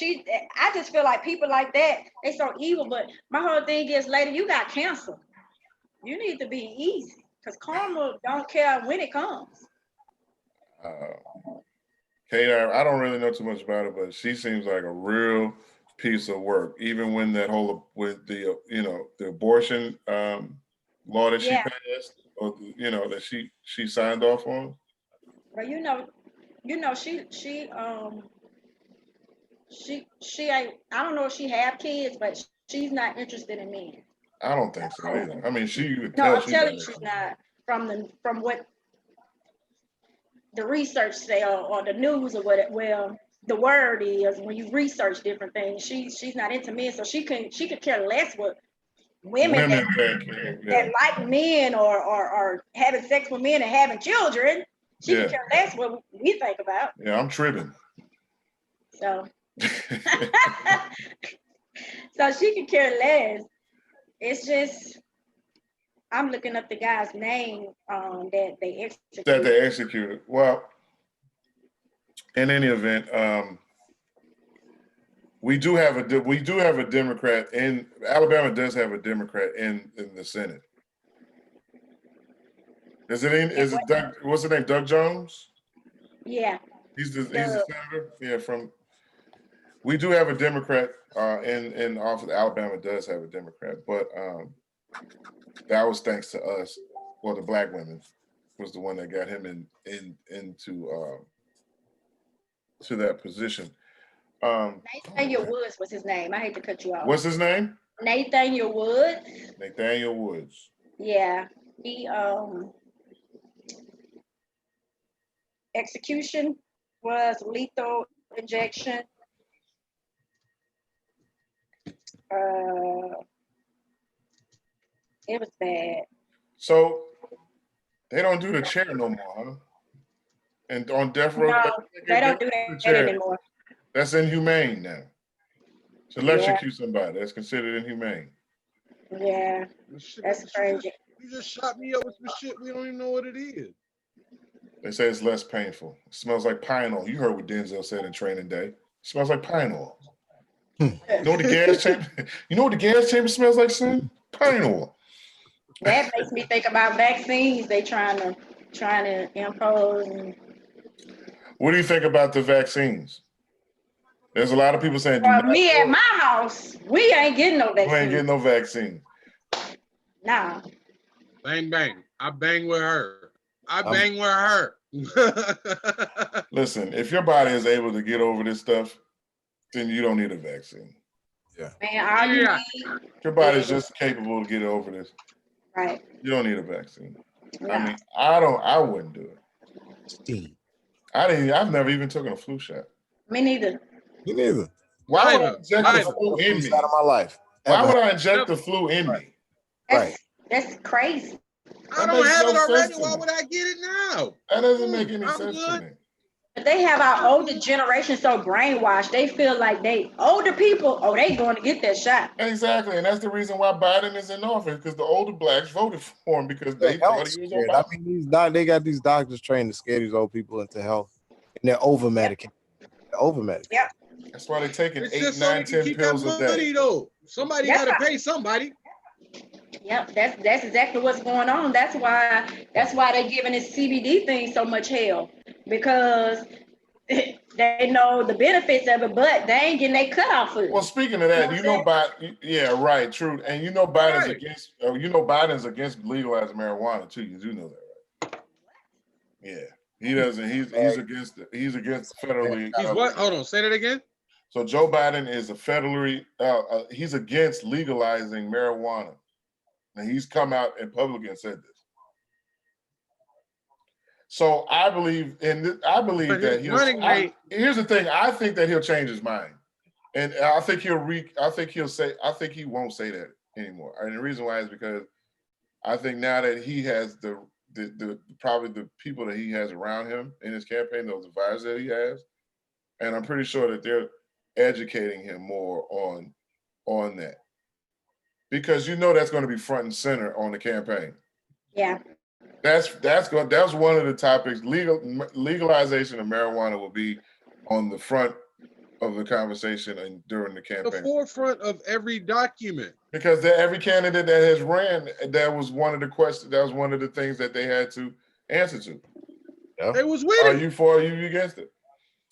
I just feel like people like that, they so evil. But my whole thing is, lady, you got cancer. You need to be easy, because karma don't care when it comes. Kate, I don't really know too much about it, but she seems like a real piece of work. Even when that whole with the the abortion law that she Yeah, passed, or that she signed off on. but she ain't. I don't know if she have kids, but she's not interested in men. I don't think so either. I mean, you could No, tell I'm she's telling not you, she's interested. not. From what the research say, or the news, or what the word is when you research different things. She's not into men, so she could care less what women Women that can, that yeah, like men, or having sex with men and having children. She could yeah, care less what we think about. yeah. I'm tripping. So so she could care less. It's just I'm looking up the guy's name that they That executed. they executed. Well, in any event, we do have a Democrat in Alabama. Does have a Democrat in the Senate. Is it Doug? What's his name? Doug Jones. Yeah, He's the the senator. Yeah, from we do have a Democrat in office. Alabama does have a Democrat, but that was thanks to us. Well, the black women was the one that got him into to that position. Nathaniel Woods was his name. I hate to cut you off. What's his name? Nathaniel Woods. Nathaniel Woods. Yeah, he execution was lethal injection. Uh, it was bad. So they don't do the chair no more, huh? And on death row, No, they don't do the that chair. anymore. That's inhumane now. To Yeah, electrocute somebody, that's considered inhumane. yeah, that's crazy. You just shot me up with some shit. We don't even know what it is. They say it's less painful. It smells like pine oil. You heard what Denzel said in Training Day. It smells like pine oil. You know what the gas chamber? You know what the gas chamber smells like, son? Pine oil. That makes me think about vaccines they trying to impose. And, What do you think about the vaccines? There's a lot of people saying, "Do well, not me at go. my house, we ain't getting no You ain't vaccine. getting no vaccine." Nah. Bang bang. I bang with her. I I'm- bang with her. Listen, if your body is able to get over this stuff, then you don't need a vaccine. Yeah. Man, all you Yeah. need, If your body's just capable to get over this, right? you don't need a vaccine. Nah. I mean, I wouldn't do it. Steam. I've never even taken a flu shot. Me neither. Me neither. Why would I Neither. inject the Neither. flu in me? Out of my life. Why Ever. would I inject the flu in me? Right. That's crazy. I That don't makes have no it already. sense to Why me. would I get it now? That doesn't make any I'm sense to good. me. But they have our older generation so brainwashed. They feel like older people, they going to get that shot. Exactly, and that's the reason why Biden is in office, because the older blacks voted for him because they They're health thought he was scared. Obama. I mean, they got these doctors trained to scare these old people into health, and they're over medicated. They're over medicated. Yep. That's why they're taking It's 8, just so 9, they can 10 keep pills that a money day. though. Somebody That's got to how- pay somebody. Yep, that's exactly what's going on. That's why they're giving this CBD thing so much hell, because they know the benefits of it, but they ain't getting their cut off food. Well, speaking of that, Biden, yeah, right, true, and Biden's Right. against, Biden's against legalizing marijuana too. You do know that, right? Yeah, he doesn't. He's against federally. He's what? Hold on. Say that again. So Joe Biden is a federally. He's against legalizing marijuana, and he's come out in public and said this. So I believe But that his running mate. here's the thing. I think that he'll change his mind, and I think he won't say that anymore. And the reason why is because I think now that he has the probably the people that he has around him in his campaign, those advisors that he has, and I'm pretty sure that they're educating him more on that, because that's going to be front and center on the campaign. Yeah. That's one of the topics. Legalization of marijuana will be on the front of the conversation and during the The campaign. forefront of every document. Because every candidate that has ran, that was one of the questions. That was one of the things that they had to answer to. Yeah. They was with Are it. you for? Are you against it?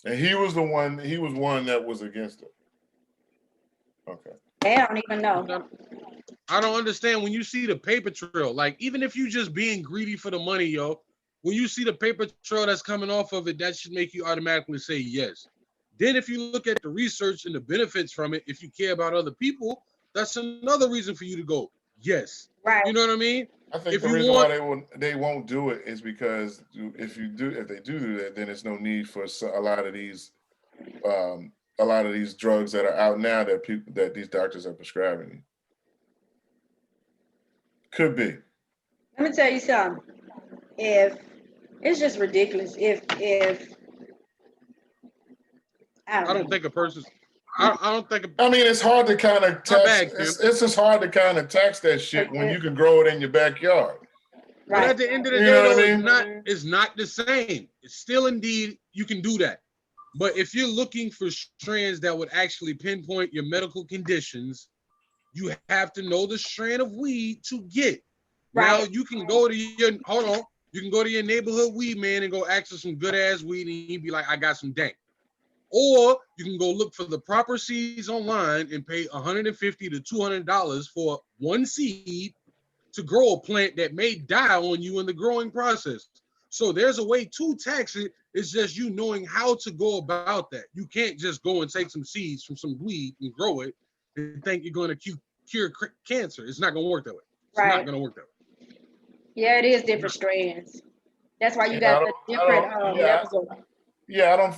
And he was the one. He was one that was against it. Okay. They don't even know. I don't understand when you see the paper trail. Like, even if you just being greedy for the money, yo, when you see the paper trail that's coming off of it, that should make you automatically say yes. Then if you look at the research and the benefits from it, if you care about other people, that's another reason for you to go yes. Right. You know what I mean? I think If the you reason want- why they won't do it is because if they do that, then there's no need for a lot of these drugs that are out now that these doctors are prescribing. Could be. Let me tell you something. If it's just ridiculous, if I I don't don't know. think a person's. I don't think. I mean, it's hard to kind of tax. bad, Kim. It's just hard to kind of tax that shit when you can grow it in your backyard. But at Right. the end of the You day, know what though, I mean? it's not the same. It's still indeed you can do that. But if you're looking for strands that would actually pinpoint your medical conditions, you have to know the strand of weed to get. Now Right. you can go to your you can go to your neighborhood weed man and go ask for some good ass weed, and he'd be like, I got some dank. Or you can go look for the proper seeds online and pay $150 to $200 for one seed to grow a plant that may die on you in the growing process. So there's a way to tax it. It's just you knowing how to go about that. You can't just go and take some seeds from some weed and grow it and think you're going to cure cancer. It's not going to work that way. It's not Right. going to work that way. Yeah, it is different strands. That's why you Yeah, got I the don't- I different don't- yeah. levels of. Yeah, I don't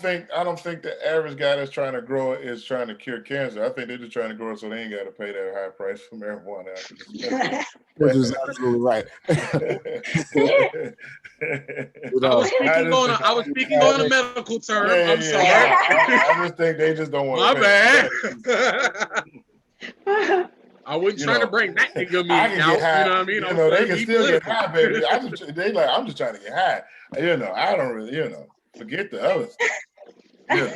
think the average guy that's trying to grow it is trying to cure cancer. I think they're just trying to grow it so they ain't got to pay that high price for marijuana. Which is absolutely right. I was speaking on a medical term. Yeah, I'm sorry. I just think they just don't want My to pay. bad. I wasn't trying to bring that nigga I meat can out. get high. You know what I mean? You know, they can Be still get political. high, baby. I'm just trying to get high. You know, I don't really, forget the other stuff. You know.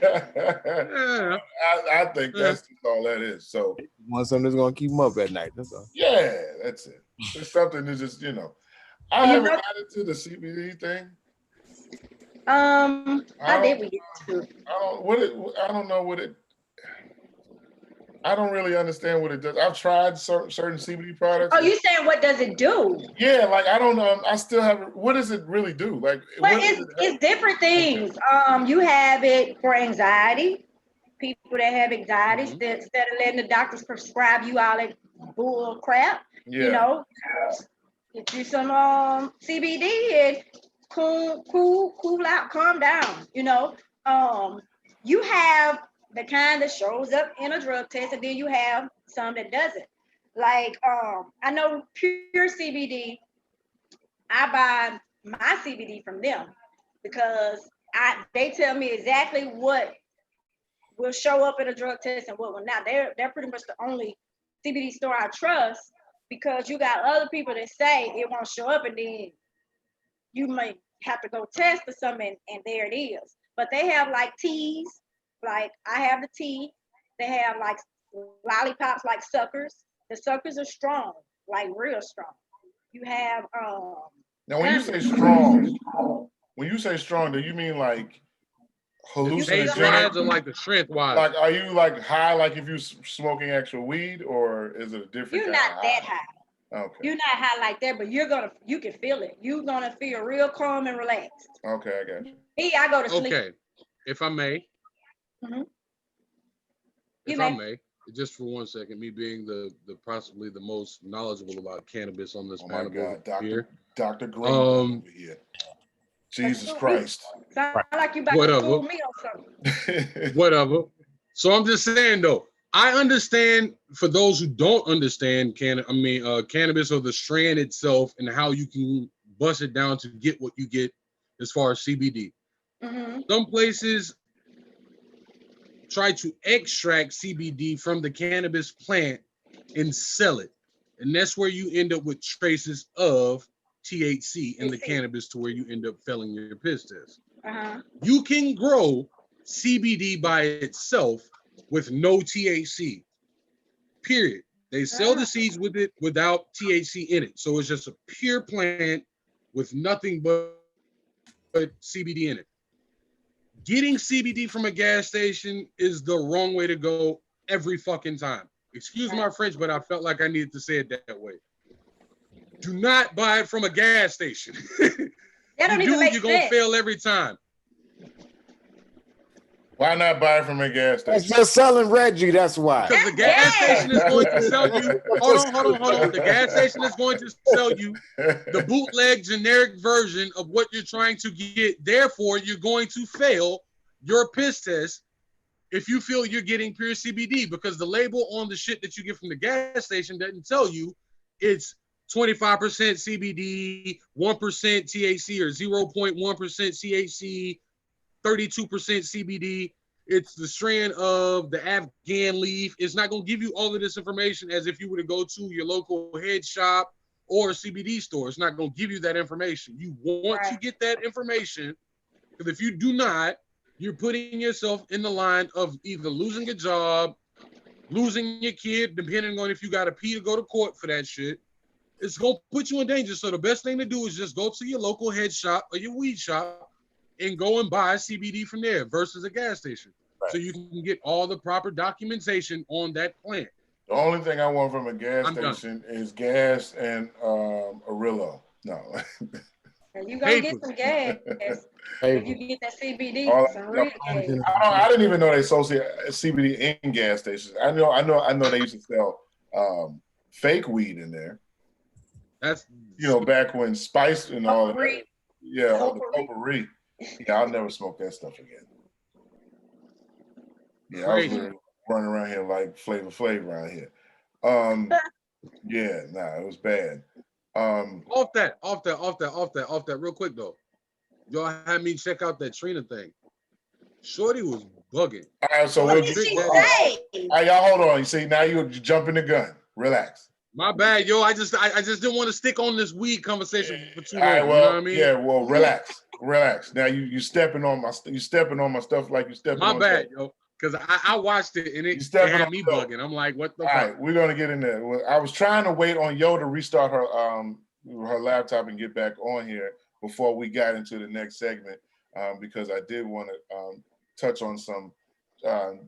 Yeah. I think that's just all that is. So You want something that's gonna keep them up at night. That's all. yeah, that's it. It's something that just, I haven't got into the CBD thing. How did we get to it? I don't know what it. I don't really understand what it does. I've tried certain CBD products. Oh, you saying what does it do? Yeah, like I don't know. I still haven't. What does it really do? Like, Well, what does it it's different things. You have it for anxiety. People that have anxiety, instead of letting the doctors prescribe you all that bull crap, Yeah. get you some CBD and cool out, calm down. You have the kind that shows up in a drug test, and then you have some that doesn't. Like I know Pure CBD. I buy my CBD from them because they tell me exactly what will show up in a drug test and what will not. They're pretty much the only CBD store I trust, because you got other people that say it won't show up, and then you may have to go test or something, and there it is. But they have like teas, like I have the tea. They have like lollipops, like suckers. The suckers are strong, like real strong. You have Now, when you say strong, do you mean like Taste hallucinogenic? wise or like the strength wise? Like, are you like high, like if you're smoking actual weed, or is it a different? you're kind not of that high. Okay. You're not high like that, but you can feel it. You're gonna feel real calm and relaxed. Okay, I got you. Me, I go to sleep. Okay, if I may, You if may. I may, just for 1 second, me being the possibly the most knowledgeable about cannabis on this Oh my panel God, here. Dr. Green over here. Jesus Christ. Sound like you about Whatever. to fool me or something. Whatever. So I'm just saying though, I understand for those who don't understand cannabis or the strand itself and how you can bust it down to get what you get as far as CBD. Some places try to extract CBD from the cannabis plant and sell it. And that's where you end up with traces of THC in the cannabis, to where you end up failing your piss test. You can grow CBD by itself with no THC. Period. They sell the seeds with it without THC in it. So it's just a pure plant with nothing but CBD in it. Getting CBD from a gas station is the wrong way to go every fucking time. Excuse my French, but I felt like I needed to say it that way. Do not buy it from a gas station. That don't You even do, make you're gonna sense. fail every time. Why not buy it from a gas It's station? just selling Reggie. That's why. Because the gas station is going to sell you. Hold on. The gas station is going to sell you the bootleg generic version of what you're trying to get. Therefore, you're going to fail your piss test if you feel you're getting pure CBD, because the label on the shit that you get from the gas station doesn't tell you it's 25% CBD, 1% THC, or 0.1% THC, 32% CBD. It's the strand of the Afghan leaf. It's not going to give you all of this information as if you were to go to your local head shop or CBD store. It's not going to give you that information. You want to get that information, because if you do not, you're putting yourself in the line of either losing a job, losing your kid, depending on if you got to pee to go to court for that shit. It's going to put you in danger. So the best thing to do is just go to your local head shop or your weed shop and go and buy CBD from there versus a gas station. Right. So you can get all the proper documentation on that plant. The only thing I want from a gas station is gas and Arillo. No. You gonna get some gas if you get that CBD. Some real gas. I didn't even know they sold CBD in gas stations. I know they used to sell fake weed in there. That's back when Spice and all that. Yeah, the potpourri. Yeah, I'll never smoke that stuff again. Yeah, I was literally running around here like Flavor Flav around here. Yeah, it was bad. Off that, real quick though. Y'all had me check out that Trina thing. Shorty was bugging. All right, so what did she say? All right, y'all hold on. You see, now you're jumping the gun. Relax. My bad, yo. I just didn't want to stick on this weed conversation for too long. Right, well, you know what I mean? Yeah, well, relax. Now you stepping on my stuff like you stepping on. My bad, yo. Because I watched it and it had me bugging. I'm like, what the fuck? All right, we're gonna get in there. Well, I was trying to wait on Yo to restart her laptop and get back on here before we got into the next segment, because I did want to touch on some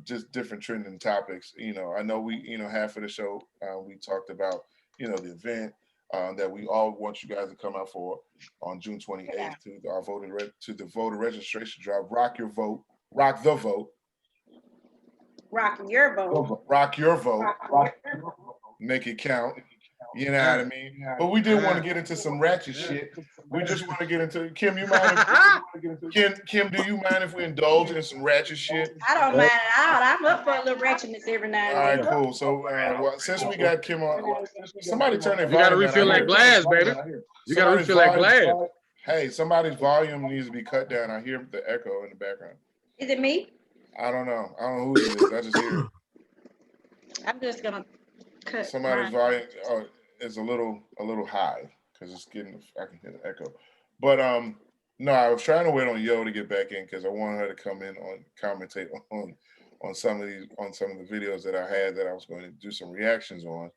just different trending topics. I know we half of the show we talked about the event that we all want you guys to come out for on June 28th to the voter registration drive. Rock your vote. Rock the vote. Rock your vote. Rock your vote. Make it count. You know what I mean? But we did want to get into some ratchet shit. We just want to get into Kim. You mind? Kim, do you mind if we indulge in some ratchet shit? I don't mind at all. I'm up for a little ratchetness every now and then. All right, cool. So since we got Kim on, somebody turn their volume. You gotta refill that glass, baby. You gotta refill that glass. Hey, somebody's volume needs to be cut down. I hear the echo in the background. Is it me? I don't know. I don't know who it is. I just hear it. I'm just gonna cut. Somebody's volume is a little high because it's getting. I can hear the echo. But no, I was trying to wait on Yo to get back in because I wanted her to come in commentate on some of the videos that I had that I was going to do some reactions on.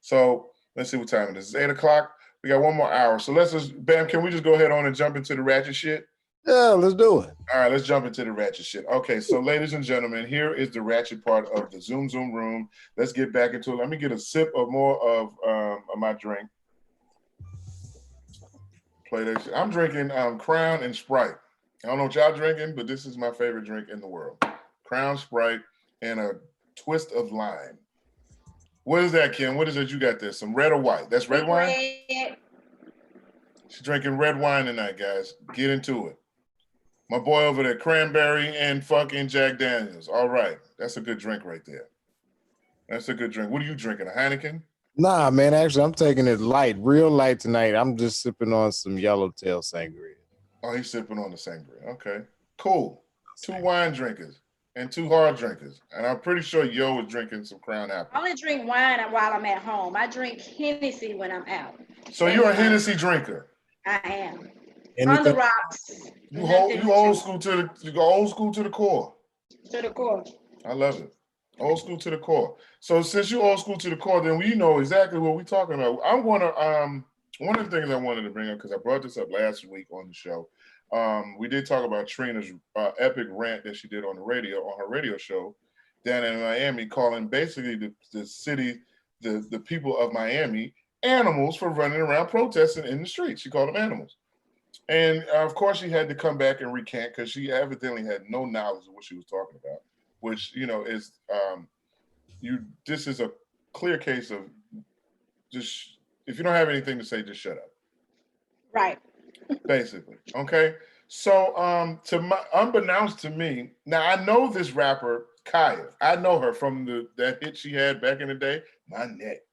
So let's see what time it is. It's 8:00. We got one more hour. So let's just can we just go ahead on and jump into the ratchet shit? Yeah, let's do it. All right, let's jump into the ratchet shit. Okay, so ladies and gentlemen, here is the ratchet part of the Zoom room. Let's get back into it. Let me get a sip of more of my drink. Play that shit. I'm drinking Crown and Sprite. I don't know what y'all drinking, but this is my favorite drink in the world. Crown, Sprite, and a twist of lime. What is that, Kim? What is it you got there? Some red or white? That's red wine? She's drinking red wine tonight, guys. Get into it. My boy over there, cranberry and fucking Jack Daniels. All right. That's a good drink right there. That's a good drink. What are you drinking, a Heineken? Nah, man. Actually, I'm taking it light, real light tonight. I'm just sipping on some Yellowtail Sangria. Oh, he's sipping on the Sangria. Okay. Cool. 2 wine drinkers and 2 hard drinkers. And I'm pretty sure Yo is drinking some Crown Apple. I only drink wine while I'm at home. I drink Hennessy when I'm out. So you're a Hennessy drinker? I am. On the Anything? rocks. You Nothing you old school to the you go old school to the core. to the core. I love it. Old school to the core. So since you old school to the core, then we know exactly what we're talking about. I'm gonna one of the things I wanted to bring up because I brought this up last week on the show. We did talk about Trina's epic rant that she did on the radio on her radio show down in Miami, calling basically the city, the people of Miami animals for running around protesting in the streets. She called them animals. And of course, she had to come back and recant because she evidently had no knowledge of what she was talking about, which is this is a clear case of just if you don't have anything to say, just shut up. Right. Basically, okay. So unbeknownst to me, now I know this rapper Kaya. I know her from that hit she had back in the day. My neck,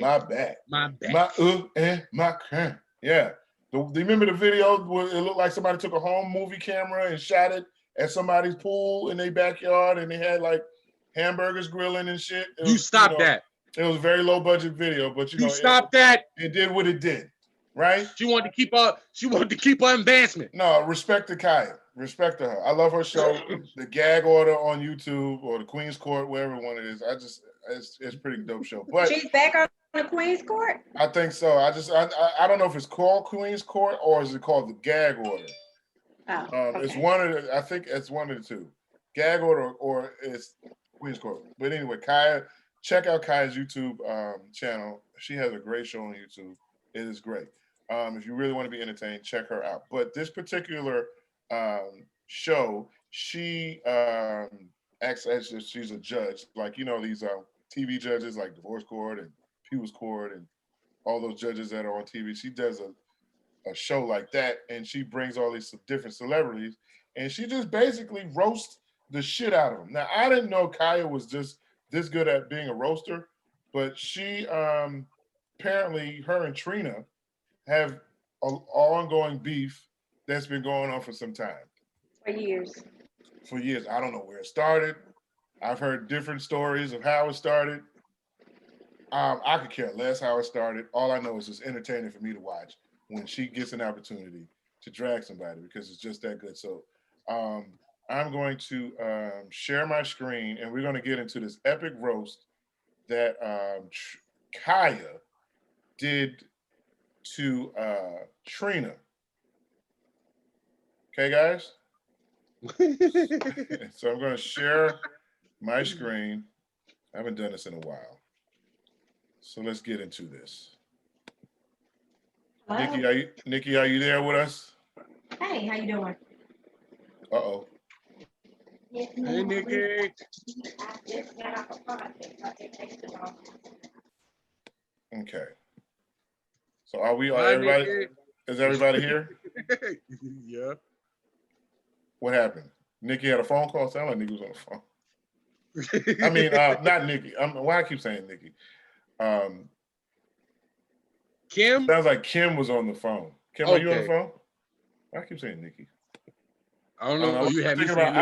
my back, my crown. Yeah. Do you remember the video where it looked like somebody took a home movie camera and shot it at somebody's pool in their backyard and they had like hamburgers grilling and shit? You stop that. It was a very low budget video, but you stop that. It did what it did, right? She wanted to keep her advancement. No, respect to Kaya. Respect to her. I love her show, The Gag Order on YouTube or the Queen's Court, wherever one it is. It's a pretty dope show. But she's back on the Queen's Court? I think so. I don't know if it's called Queen's Court or is it called The Gag Order. Oh, okay. It's one of the, I think it's one of the two. Gag Order or it's Queen's Court. But anyway, Kaya, check out Kaya's YouTube channel. She has a great show on YouTube. It is great. If you really want to be entertained, check her out. But this particular show, she acts as if she's a judge. Like, these TV judges like Divorce Court and People's Court and all those judges that are on TV. She does a show like that, and she brings all these different celebrities, and she just basically roasts the shit out of them. Now, I didn't know Kaya was just this good at being a roaster, but she apparently, her and Trina have an ongoing beef that's been going on for some time. For years. For years. I don't know where it started. I've heard different stories of how it started. I could care less how it started. All I know is it's entertaining for me to watch when she gets an opportunity to drag somebody because it's just that good. So I'm going to share my screen and we're going to get into this epic roast that Kaya did to Trina. Okay, guys? So I'm going to share my screen. I haven't done this in a while. So let's get into this. Hello? Nikki, are you there with us? Hey, how you doing? Uh-oh. Hey, Nikki. Okay. So are Hi, everybody? Nikki. Is everybody here? Yeah. What happened? Nikki had a phone call. Sound like Nikki was on the phone. I mean, not Nikki. Why I keep saying Nikki? Kim? Sounds like Kim was on the phone. Kim, are you on the phone? I keep saying Nikki. I don't know. I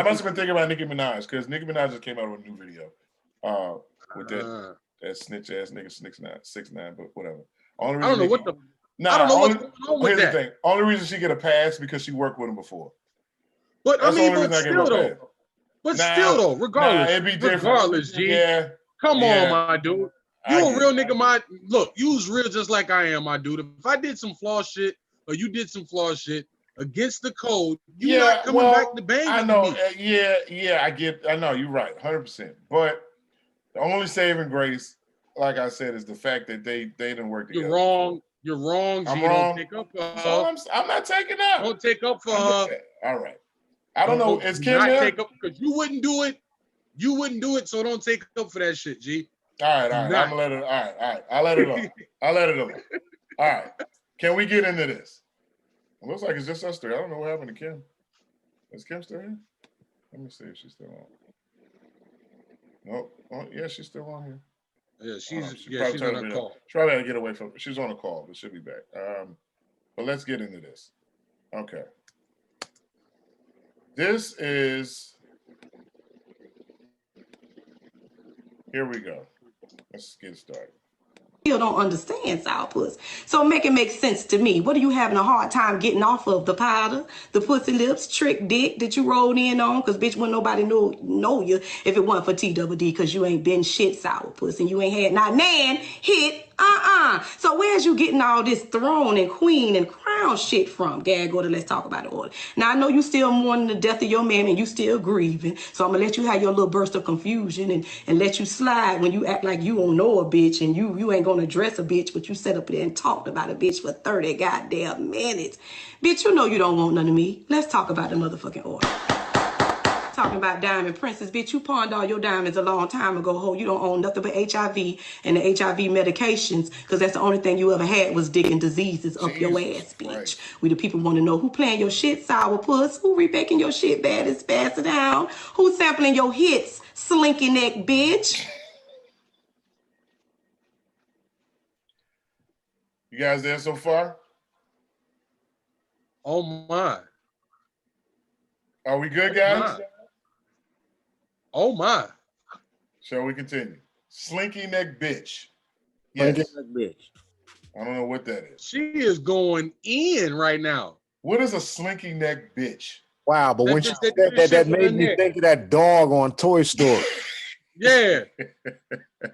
must have been thinking about Nicki Minaj because Nicki Minaj just came out with a new video with that snitch ass nigga 6ix9ine, but whatever. I don't know what's going on with here's that. the thing. Only reason she get a pass because she worked with him before. But That's still though, regardless. It'd be different. Regardless, G. Yeah. Come on, my dude. You a real nigga, look, you was real just like I am, my dude. If I did some flaw shit or you did some flaw shit against the code, you're not coming back to bang. I know. I know, you're right, 100%. But the only saving grace, like I said, is the fact that they didn't work together. You're wrong. I'm G. wrong. Don't take up for her. So I'm not taking up. Don't take up for her. All right. I don't know. Is Kim there? Take up because you wouldn't do it. You wouldn't do it, so don't take up for that shit, G. All right. I'm gonna let it. All right. I'll let it alone. I'll let it alone. All right. Can we get into this? It looks like it's just us three. I don't know what happened to Kim. Is Kim still here? Let me see if she's still on. Nope. Oh, yeah, she's still on here. Yeah, she's she's on a call. She probably had to get away from. She's on a call, but she'll be back. But let's get into this. Okay. This is. Here we go. Let's get started. don't understand sourpuss. So make it make sense to me. What are you having a hard time getting off of? The powder, the pussy lips, trick dick that you rolled in on? Because bitch, wouldn't nobody know you if it wasn't for TDD, because you ain't been shit sourpuss and you ain't had not nan hit. So where's you getting all this throne and queen and crown shit from? Gag order, let's talk about the order. Now I know you still mourning the death of your man and you still grieving. So I'm gonna let you have your little burst of confusion and let you slide when you act like you don't know a bitch and you ain't gonna address a bitch, but you sat up there and talked about a bitch for 30 goddamn minutes. Bitch, you know you don't want none of me. Let's talk about the motherfucking order. Talking about diamond princess, bitch, you pawned all your diamonds a long time ago, ho. You don't own nothing but HIV and the HIV medications, because that's the only thing you ever had was dick and diseases up your ass, bitch. Christ. We the people want to know who playing your shit, sourpuss, who rebaking your shit, bad and pass it down, who's sampling your hits, slinky neck, bitch. You guys there so far? Oh my. Are we good, guys? Oh my. Shall we continue? Slinky neck bitch. Slinky neck bitch. I don't know what that is. She is going in right now. What is a slinky neck bitch? Wow, but when she said that made me think of that dog on Toy Story. Yeah.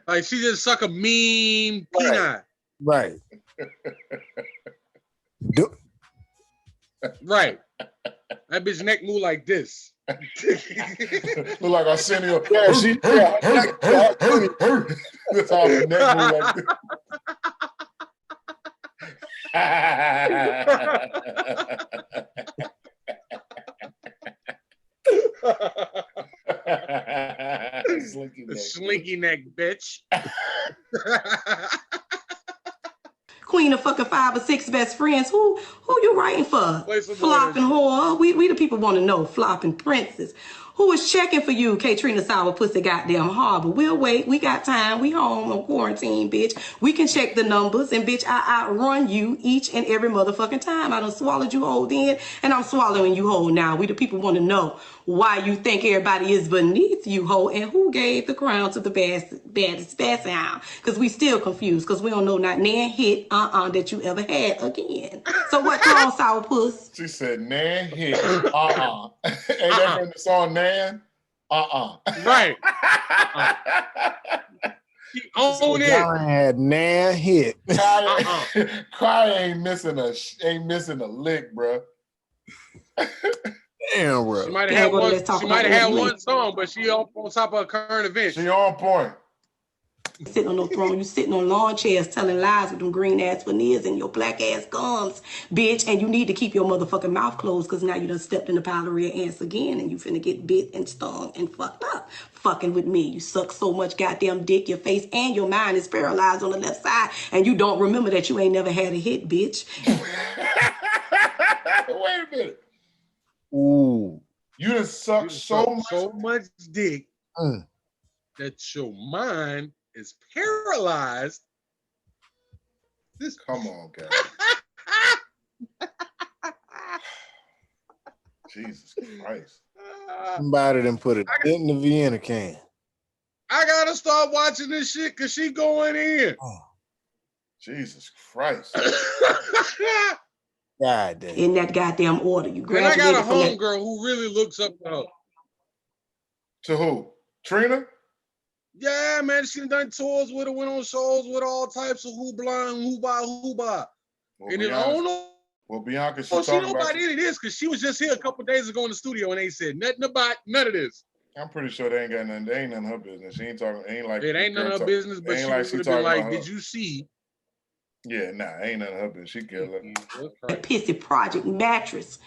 Like she just suck a mean peanut. Right. Right. That bitch neck move like this. Look like Arsenio. Yeah, That's how the neck move like this. Slinky neck bitch. Queen of fucking 5 or 6 best friends. Who you writing for? Flopping whore. We the people want to know. Flopping princess. Who is checking for you, Katrina Sourpussy goddamn Harbor? We'll wait. We got time. We home on quarantine, bitch. We can check the numbers, and bitch, I outrun you each and every motherfucking time. I done swallowed you whole then, and I'm swallowing you whole now. We the people want to know why you think everybody is beneath you, ho, and who gave the crown to the baddest hound? Because we still confused, because we don't know not nan hit that you ever had again. So what's wrong, sourpuss? She said nan hit Ain't that from the song Nan? Right. Own it. I had nan hit. Cry ain't missing a lick, bro. Damn, bro. She might have had one song, but she on top of a current event. She on point. Sitting on no throne, you sitting on lawn chairs telling lies with them green ass veneers and your black ass gums, bitch. And you need to keep your motherfucking mouth closed, because now you done stepped in the pile of red ants again and you finna get bit and stung and fucked up. Fucking with me. You suck so much goddamn dick, your face and your mind is paralyzed on the left side, and you don't remember that you ain't never had a hit, bitch. Wait a minute. Ooh. You done sucked so much dick that your mind is paralyzed. Come on, guys. Jesus Christ. Somebody done put it in the Vienna can. I gotta start watching this shit because she going in. Oh. Jesus Christ. God damn. In that goddamn order. You and I got a graduated homegirl who really looks up to her. To who? Trina? Yeah, man. She done tours with her, went on shows with all types of hoopla and hoopah. Well, And then I don't know. Well, Bianca, she know about any of this because she was just here a couple days ago in the studio and they said nothing about none of this. I'm pretty sure they ain't got nothing. They ain't none of her business. She ain't talking. Ain't like it ain't none of her business, but she would have been like, "Did you see?" Yeah, nah, ain't none of her business. She killed her. a pissy project mattress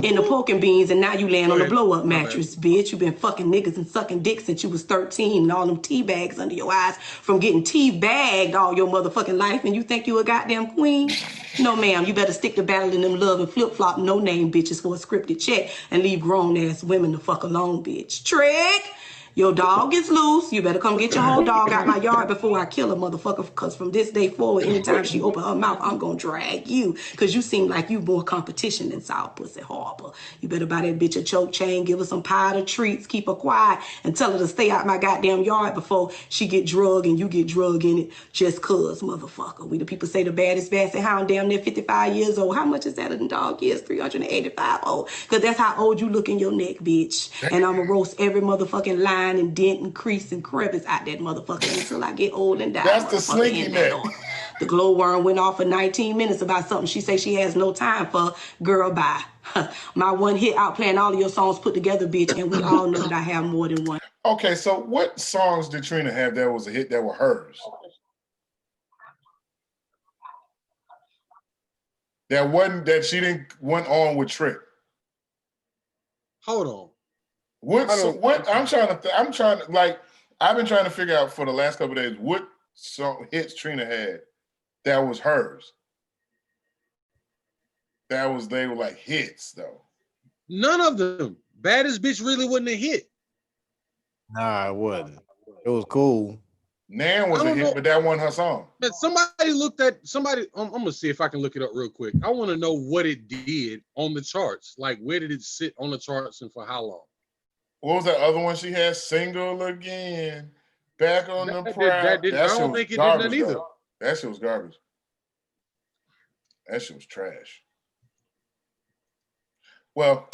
in the pork and beans, and now you laying on a blow-up mattress, bitch. You been fucking niggas and sucking dick since you was 13, and all them tea bags under your eyes from getting tea bagged all your motherfucking life, and you think you a goddamn queen? No, ma'am. You better stick to battling them love and flip-flop no-name bitches for a scripted check and leave grown-ass women the fuck alone, bitch. Trick! Your dog is loose. You better come get your whole dog out my yard before I kill a motherfucker. Because from this day forward, anytime she open her mouth, I'm gonna drag you. Because you seem like you more competition than South Pussy Harbor. You better buy that bitch a choke chain, give her some powder treats, keep her quiet, and tell her to stay out my goddamn yard before she get drugged and you get drugged in it. Just cause, motherfucker. We the people say the baddest Basset Hound damn near 55 years old. How much is that in dog years? 385 old. Because that's how old you look in your neck, bitch. And I'm gonna roast every motherfucking line and dent and crease and crevice out that motherfucker until I get old and die. That's the Motherfucker, slinky in that neck. order. The glowworm went off for 19 minutes about something she say she has no time for. Girl, bye. My one hit outplaying all of your songs put together, bitch, and we all know that I have more than one. Okay, so what songs did Trina have that was a hit that were hers? That wasn't that she didn't went on with Trick. Hold on. What I'm trying to like I've been trying to figure out for the last couple of days what song hits Trina had that was hers. They were like hits though. None of them. Baddest Bitch really wasn't a hit. Nah, it wasn't. It was cool. Nan was a hit, but that wasn't her song. Man, I'm gonna see if I can look it up real quick. I want to know what it did on the charts. Like, where did it sit on the charts and for how long? What was that other one she had? Single Again. Back on the prowl. I don't think it did that either. That shit was garbage. That shit was trash. Well,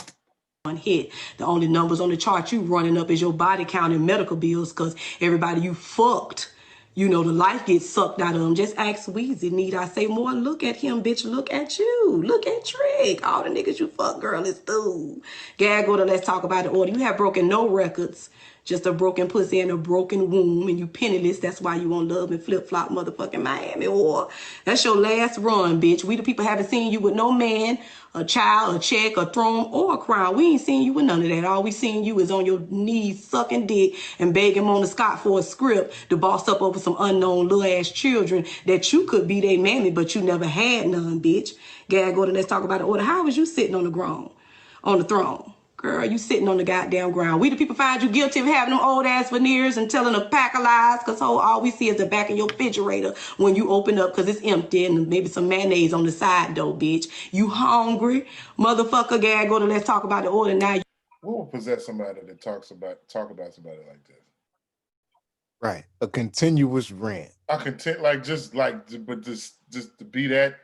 one hit. The only numbers on the chart you running up is your body count and medical bills because everybody you fucked, you know, the life gets sucked out of them. Just ask Weezy. Need I say more? Look at him, bitch. Look at you. Look at Trick. All the niggas you fuck, girl, is through. Gag, go to Let's Talk About It order. You have broken no records. Just a broken pussy and a broken womb, and you penniless. That's why you on Love and Flip Flop motherfucking Miami. Or that's your last run, bitch. We the people haven't seen you with no man, a child, a check, a throne, or a crown. We ain't seen you with none of that. All we seen you is on your knees sucking dick and begging Mona Scott for a script to boss up over some unknown little ass children that you could be their mammy, but you never had none, bitch. Gag, go to Let's Talk About It order. How was you sitting on the throne? Girl, you sitting on the goddamn ground. We the people find you guilty of having them old ass veneers and telling a pack of lies, because all we see is the back of your refrigerator when you open up because it's empty and maybe some mayonnaise on the side though, bitch. You hungry? Motherfucker, Gag, go to Let's Talk About the order now. What would possess somebody that talk about somebody like this? Right. A continuous rant. But just to be that,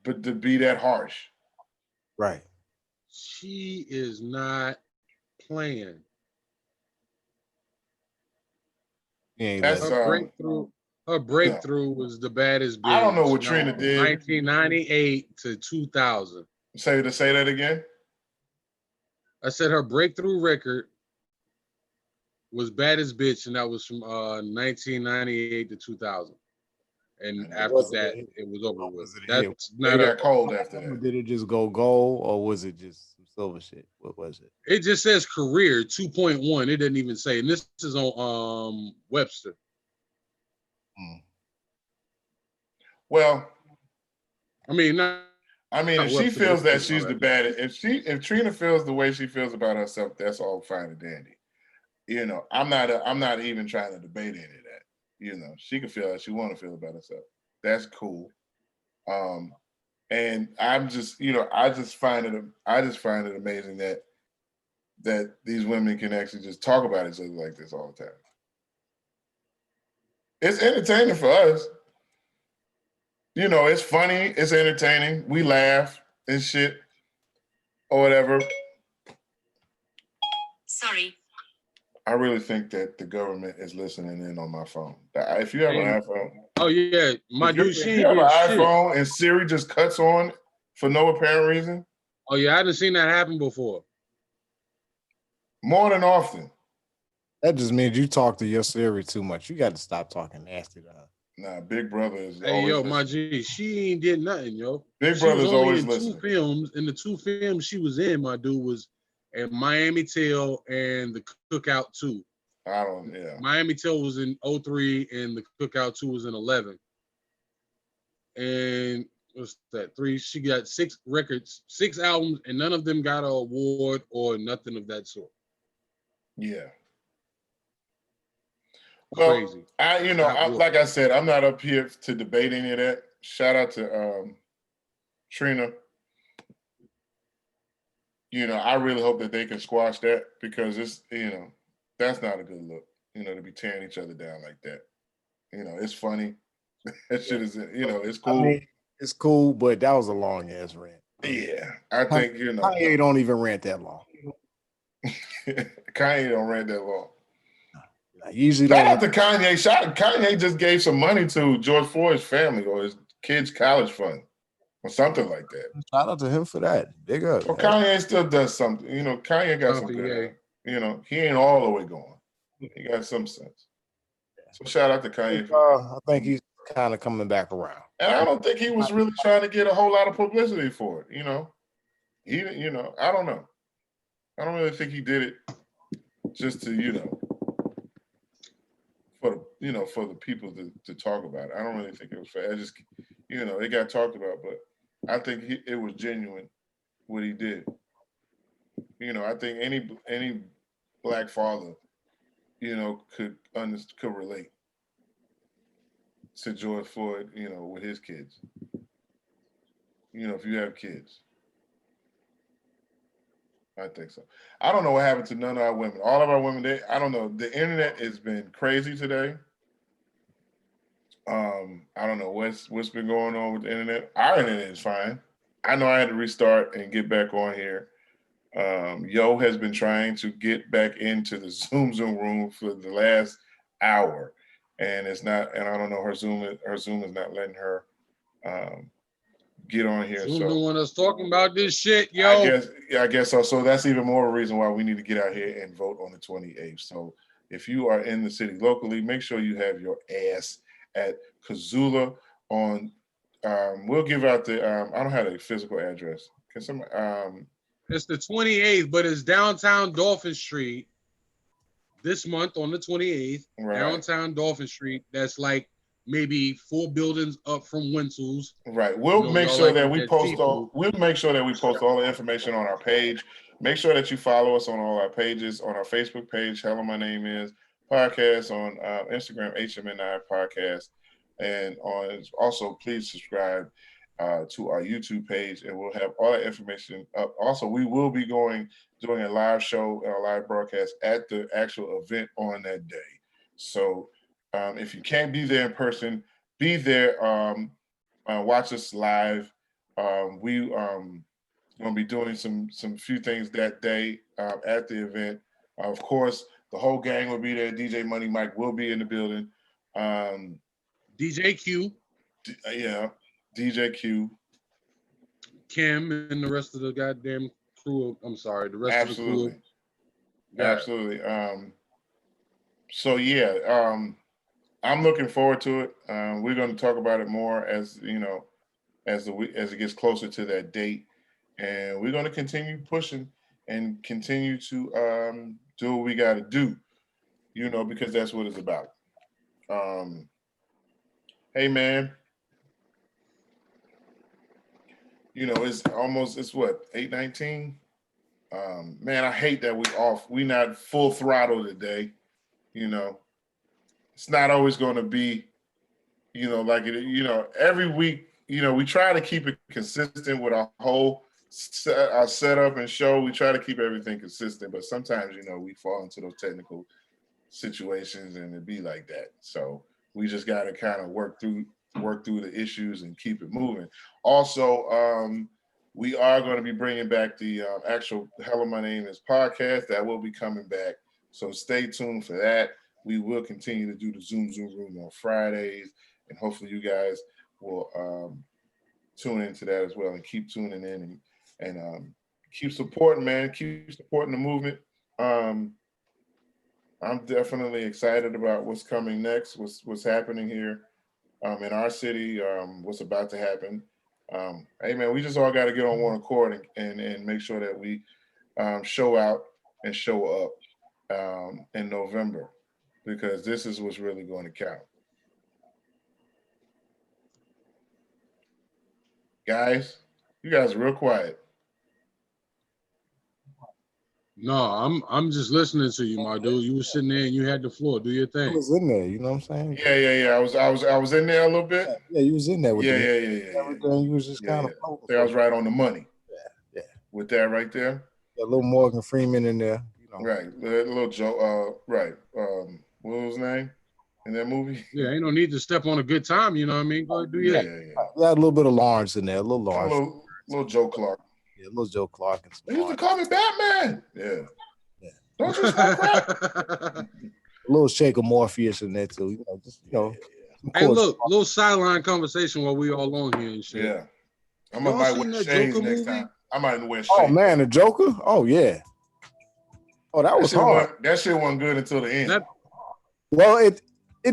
but to be that harsh. Right. She is not playing. That's her breakthrough was the baddest bitch. I don't know what Trina did. 1998 to 2000. Say that again. I said her breakthrough record was Baddest Bitch, and that was from 1998 to 2000. And after that, it was over with. That's not got cold after that. Did it just go gold, or was it just some silver shit? What was it? It just says career 2.1. It doesn't even say, and this is on Webster. Well, she feels that she's the baddest. If Trina feels the way she feels about herself, that's all fine and dandy. You know, I'm not even trying to debate any of that. You know, she can feel how she want to feel about herself. That's cool. And I'm just, I just find it amazing that these women can actually just talk about each other like this all the time. It's entertaining for us. You know, it's funny, it's entertaining. We laugh and shit or whatever. Sorry. I really think that the government is listening in on my phone. If you have an iPhone. Oh, yeah. If you have an iPhone and Siri just cuts on for no apparent reason. Oh, yeah. I haven't seen that happen before. More than often. That just means you talk to your Siri too much. You got to stop talking nasty to her. Nah, Big Brother is Hey, yo, my G, she ain't did nothing, yo. Big Brother's always listening. 2 films, and the 2 films she was in, my dude, was in Miami Tale and The Cookout 2. Miami Tale was in 03 and The Cookout 2 was in 11. And what's that? 3? She got 6 records, 6 albums, and none of them got an award or nothing of that sort. Yeah. Well, Crazy. like I said, I'm not up here to debate any of that. Shout out to Trina. I really hope that they can squash that because that's not a good look, to be tearing each other down like that. It's funny. That shit is, it's cool. I mean, it's cool, but that was a long ass rant. Yeah, I think, Kanye don't even rant that long. Kanye don't rant that long. I usually Shout don't. out to Kanye. Kanye just gave some money to George Floyd's family or his kids' college fund or something like that. Shout out to him for that. Big up. Well, Kanye still does something. Kanye got some good. He ain't all the way gone. He got some sense. So shout out to Kanye. I think he's kind of coming back around. And I don't think he was really trying to get a whole lot of publicity for it. He, I don't know. I don't really think he did it just to, for the people to talk about it. I don't really think it was fair. I just, it got talked about, but I think it was genuine what he did. I think any black father, could relate to George Floyd, with his kids. If you have kids. I think so. I don't know what happened to none of our women. All of our women, I don't know. The internet has been crazy today. I don't know what's been going on with the internet. Our internet is fine. I know I had to restart and get back on here. Yo has been trying to get back into the Zoom room for the last hour, and it's not. And I don't know, her Zoom is not letting her get on here. Zoom so don't want us talking about this shit, yo. I guess so. So that's even more a reason why we need to get out here and vote on the 28th. So if you are in the city locally, make sure you have your ass at Kazula on. We'll give out the. I don't have a physical address. Can somebody? It's the 28th, but it's downtown Dolphin Street this month on the 28th. Right. Downtown Dolphin Street. That's like maybe 4 buildings up from Winsel's. Right. We'll make sure that we post all. We'll make sure that we post all the information on our page. Make sure that you follow us on all our pages, on our Facebook page. Hello, my name is podcast on Instagram, HMNI podcast, and also please subscribe to our YouTube page, and we'll have all that information up. Also, we will be doing a live show and a live broadcast at the actual event on that day. So if you can't be there in person, be there. Watch us live. We going to be doing some few things that day at the event. Of course, the whole gang will be there. DJ Money Mike will be in the building. DJ Q. Yeah, DJ Q. Kim and the rest of the goddamn crew. I'm sorry, the rest of the crew. Absolutely. So yeah, I'm looking forward to it. We're going to talk about it more as as it gets closer to that date, and we're going to continue pushing and continue to do what we got to do, because that's what it's about. Hey man, it's what, 8:19. Man, I hate that we not full throttle today. It's not always going to be, like it. Every week, we try to keep it consistent with our whole our setup and show. We try to keep everything consistent, but sometimes, we fall into those technical situations and it be like that. So we just got to kind of work through the issues and keep it moving. Also, we are going to be bringing back the actual Hello, My Name is podcast. That will be coming back. So stay tuned for that. We will continue to do the Zoom room on Fridays, and hopefully you guys will tune into that as well and keep tuning in and keep supporting, man. Keep supporting the movement. I'm definitely excited about what's coming next, what's happening here in our city, what's about to happen. Hey, man, we just all got to get on one accord and make sure that we show out and show up in November, because this is what's really going to count. Guys, you guys are real quiet. No, I'm just listening to you, my dude. You were sitting there and you had the floor. Do your I thing. was in there, you know what I'm saying? Yeah. I was in there a little bit. Yeah, you was in there with Yeah. everything. You was just Yeah, kind yeah. of floating. I think I was right on the money. Yeah. With that right there. Yeah, a little Morgan Freeman in there, you know. Right. A little Joe. Right. What was his name in that movie? Yeah, ain't no need to step on a good time. You know what I mean? Go ahead, do your Yeah. thing. Yeah, a little bit of Lawrence in there, a little A Lawrence. little Joe Clark. Yeah, a little Joe Clark and some They used to Lawrence. call me Batman. Yeah. Yeah. Don't you smoke crack? A little shake of Morpheus in there too, you know, just some Hey, chords. look, little sideline conversation while we all on here and shit. Yeah. I Y'all might seen wear that shades Joker next movie? time. I might wear shades. Oh man, the Joker? Oh yeah. Oh, that was hard. That shit wasn't good until the end. Well, it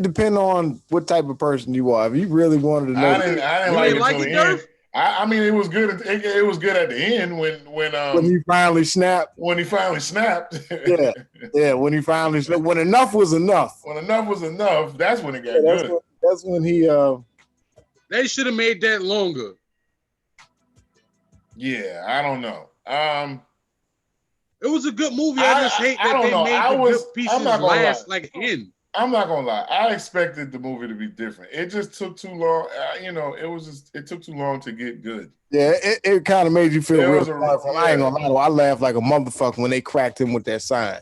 depends on what type of person you are. If you really wanted to know, I didn't You like ain't it like until it, the Derf? end. I mean, it was good. It was good at the end when he finally snapped. when he finally snapped. Yeah. When he finally snapped. When enough was enough. When enough was enough, that's when it got good. That's when he. They should have made that longer. Yeah, I don't know. It was a good movie. I just hate I that don't they know. made I the was- good pieces I'm not gonna last lie. like end. I'm not gonna lie. I expected the movie to be different. It just took too long. It took too long to get good. Yeah, it kind of made you feel There real was a- sorry for him. I ain't yeah. gonna lie, I laughed like a motherfucker when they cracked him with that sign.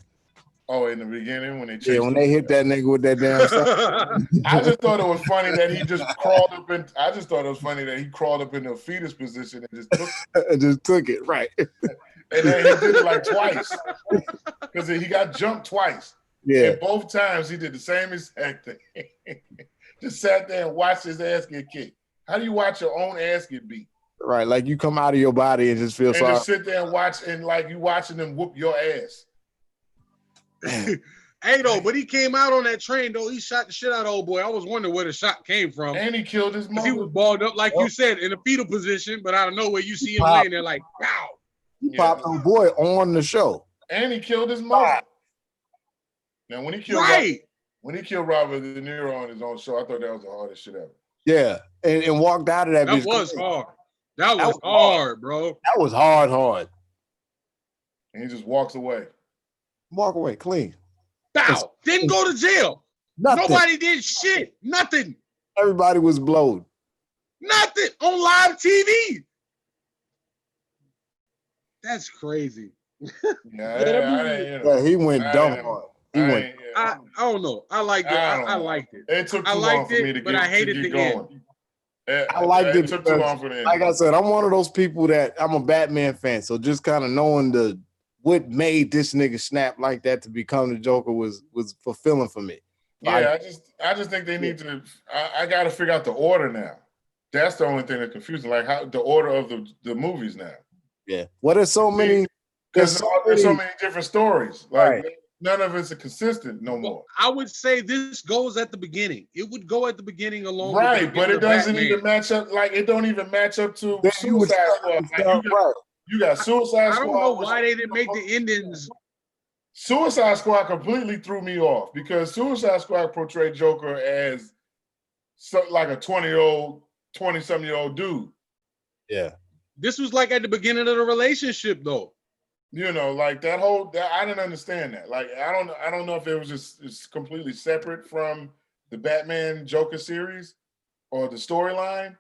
Oh, in the beginning when they chased Yeah, when him? they hit that nigga with that damn sign. I just thought it was funny that he just crawled up in. I just thought it was funny that he crawled up in the fetus position and just took. Just took it right. And then he did it like twice because he got jumped twice. Yeah, And both times he did the same exact thing. Just sat there and watched his ass get kicked. How do you watch your own ass get beat? right. Like you come out of your body and just feel And sorry. just sit there and watch, and like you watching them whoop your ass. Hey, though, but he came out on that train, though. He shot the shit out of old boy. I was wondering where the shot came from. And he killed his 'Cause mother. he was balled up, like you said, in a fetal position, but out of nowhere, you see him popped. laying there like, wow. He popped old boy on the show. And he killed his mother. Now when he killed Robert De Niro on his own show, I thought that was the hardest shit ever. Yeah, and walked out of that. That bitch was clean. hard. That was was hard, bro. That was hard. And he just walks away. Walk away clean. Bow. Didn't go to jail. Nothing. Nobody did shit. Nothing. Everybody was blowed. Nothing on live TV. That's crazy. Yeah, he went dumb hard. I don't know. I liked it. I liked it. It took too I long liked for me it, to but get, I hated to get the going. end. I liked it. It took too long for the end. Like I said, I'm one of those people that I'm a Batman fan. So just kind of knowing what made this nigga snap like that to become the Joker was fulfilling for me. Yeah, I just think they need to. I got to figure out the order now. That's the only thing that's confusing. Like how the order of the movies now. Yeah. Well, there's so many. There's so many different stories. Like none of it's consistent no more. I would say this goes at the beginning. It would go at the beginning along. Right, with the but it doesn't Batman. even match up. Like it don't even match up to Then Suicide Squad. Like, you got Suicide Squad. I don't know why they didn't make the endings. Suicide Squad completely threw me off because Suicide Squad portrayed Joker as like a 20-something-year-old dude. Yeah. This was like at the beginning of the relationship, though. You know, like I didn't understand that. Like, I don't know if it was just it's completely separate from the Batman Joker series or the storyline.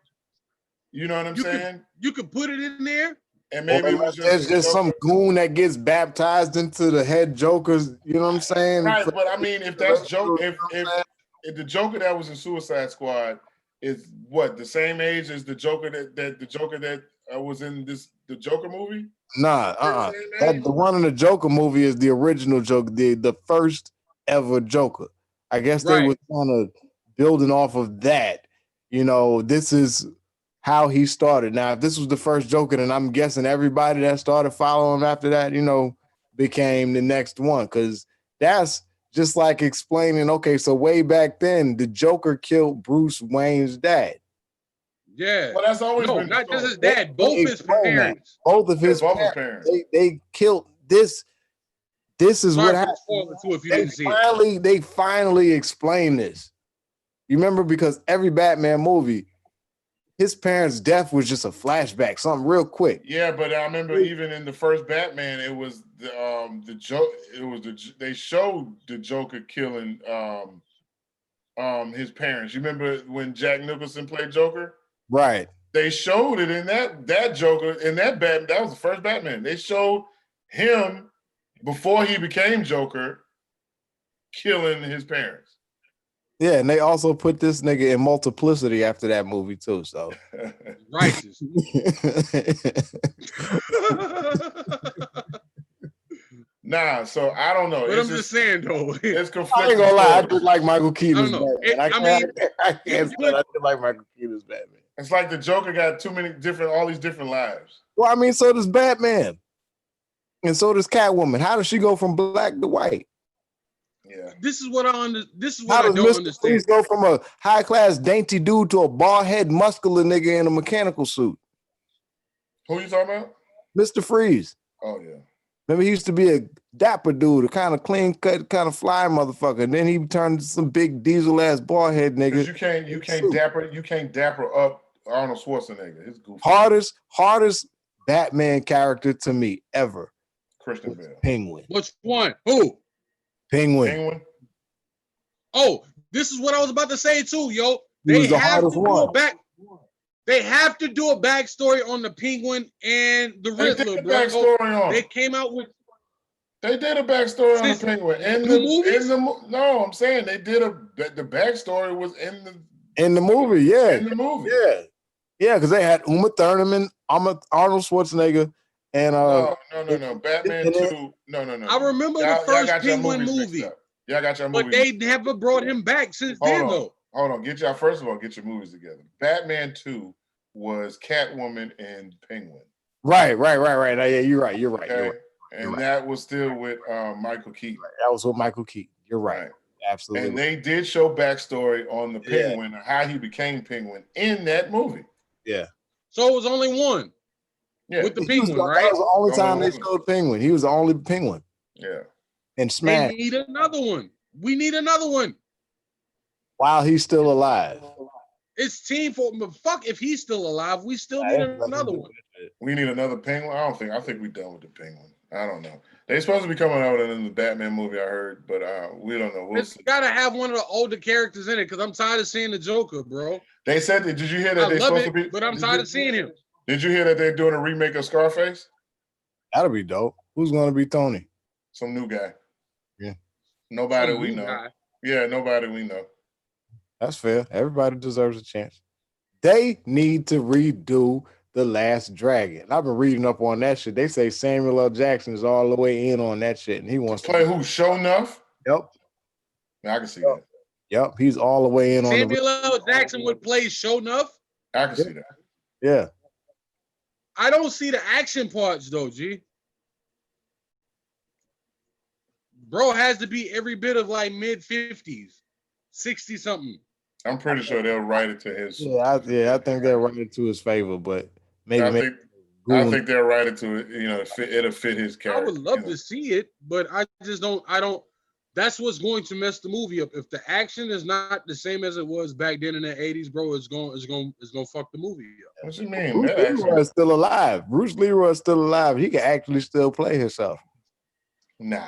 You know what I'm saying? You could put it in there. And maybe it was just some goon that gets baptized into the head Jokers. You know what I'm saying? Right, but I mean, if that's Joker, if the Joker that was in Suicide Squad is what the same age as the Joker that was in the Joker movie. Nah, the one in the Joker movie is the original Joker, the first ever Joker. I guess they were kind of building off of that. You know, this is how he started. Now, if this was the first Joker, then I'm guessing everybody that started following him after that, you know, became the next one. Because that's just like explaining, okay, so way back then, the Joker killed Bruce Wayne's dad. Yeah. Well, that's always been not just his dad, both his parents. Both of his parents. They killed this. This is what happened. If you didn't see it. They finally explained this. You remember, because every Batman movie, his parents' death was just a flashback, something real quick. Yeah, but I remember even in the first Batman, it was the joke. It was they showed the Joker killing his parents. You remember when Jack Nicholson played Joker? Right. They showed it in that Joker in that Batman. That was the first Batman. They showed him before he became Joker killing his parents. Yeah, and they also put this nigga in Multiplicity after that movie too. So Righteous. Nah, so I don't know. But I'm just saying though. It's I conflicting. ain't gonna lie, I stories. just like Michael Keaton's I don't know. Batman. I can't say I just like Michael Keaton's Batman. It's like the Joker got all these different lives. Well, I mean, so does Batman. And so does Catwoman. How does she go from black to white? Yeah. This is what I don't Mr. understand. Freeze go from a high class dainty dude to a bald head muscular nigga in a mechanical suit? Who you talking about? Mr. Freeze. Oh yeah. Remember, he used to be a dapper dude, a kind of clean cut, kind of fly motherfucker. And then he turned to some big diesel ass bald head nigga. You can't dapper up Arnold Schwarzenegger. His goofy. Hardest Batman character to me ever. Christian Bale. Penguin. Which one? Who? Penguin. Oh, this is what I was about to say too, yo. He was the hardest one. They have to do a backstory on the Penguin and the Riddler, bro. Backstory on. They came out with. They did a backstory on the Penguin No, I'm saying they did the backstory was in the movie. Yeah, in the movie, yeah, because they had Uma Thurman, Arnold Schwarzenegger, and no, Batman 2. No. I remember the first Penguin movie. Yeah, I got your movie. But they never brought him back since then, though. Hold on, first of all, get your movies together. Batman 2 was Catwoman and Penguin. Right. Yeah, you're right. Okay? That was still with Michael Keaton. That was with Michael Keaton. You're right. Absolutely. And they did show backstory on the Penguin, how he became Penguin in that movie. Yeah. So it was only one. Yeah. With the Penguin, right? That was the only time they showed Penguin. He was the only Penguin. Yeah. And Smash. They need another one. We need another one. While he's still alive. It's team for fuck if he's still alive. We still need another one. We need another Penguin. I think we're done with the Penguin. I don't know. They're supposed to be coming out in the Batman movie, I heard, but we don't know. We'll see. Gotta have one of the older characters in it because I'm tired of seeing the Joker, bro. They said that. Did you hear that they're supposed to be? But I'm tired of seeing him. Did you hear that they're doing a remake of Scarface? That'll be dope. Who's going to be Tony? Some new guy. Yeah. Nobody we know. Yeah, nobody we know. That's fair. Everybody deserves a chance. They need to redo The Last Dragon. I've been reading up on that shit. They say Samuel L. Jackson is all the way in on that shit, and he wants to play who? Show enough? Yep. I can see that. Yep, he's all the way in on Samuel L. Jackson would play Show Enough? I can see that. Yeah. I don't see the action parts though, G. Bro has to be every bit of like mid-50s, 60 something. I'm pretty sure they'll write it to his. I think they'll write it to his favor, but maybe I think they'll write it to it. It'll fit his character. I would love to see it, but I don't. That's what's going to mess the movie up. If the action is not the same as it was back then in the 80s, bro, it's going to fuck the movie up. What you mean? Bruce Leroy is still alive. Bruce Leroy is still alive. He can actually still play himself. Nah.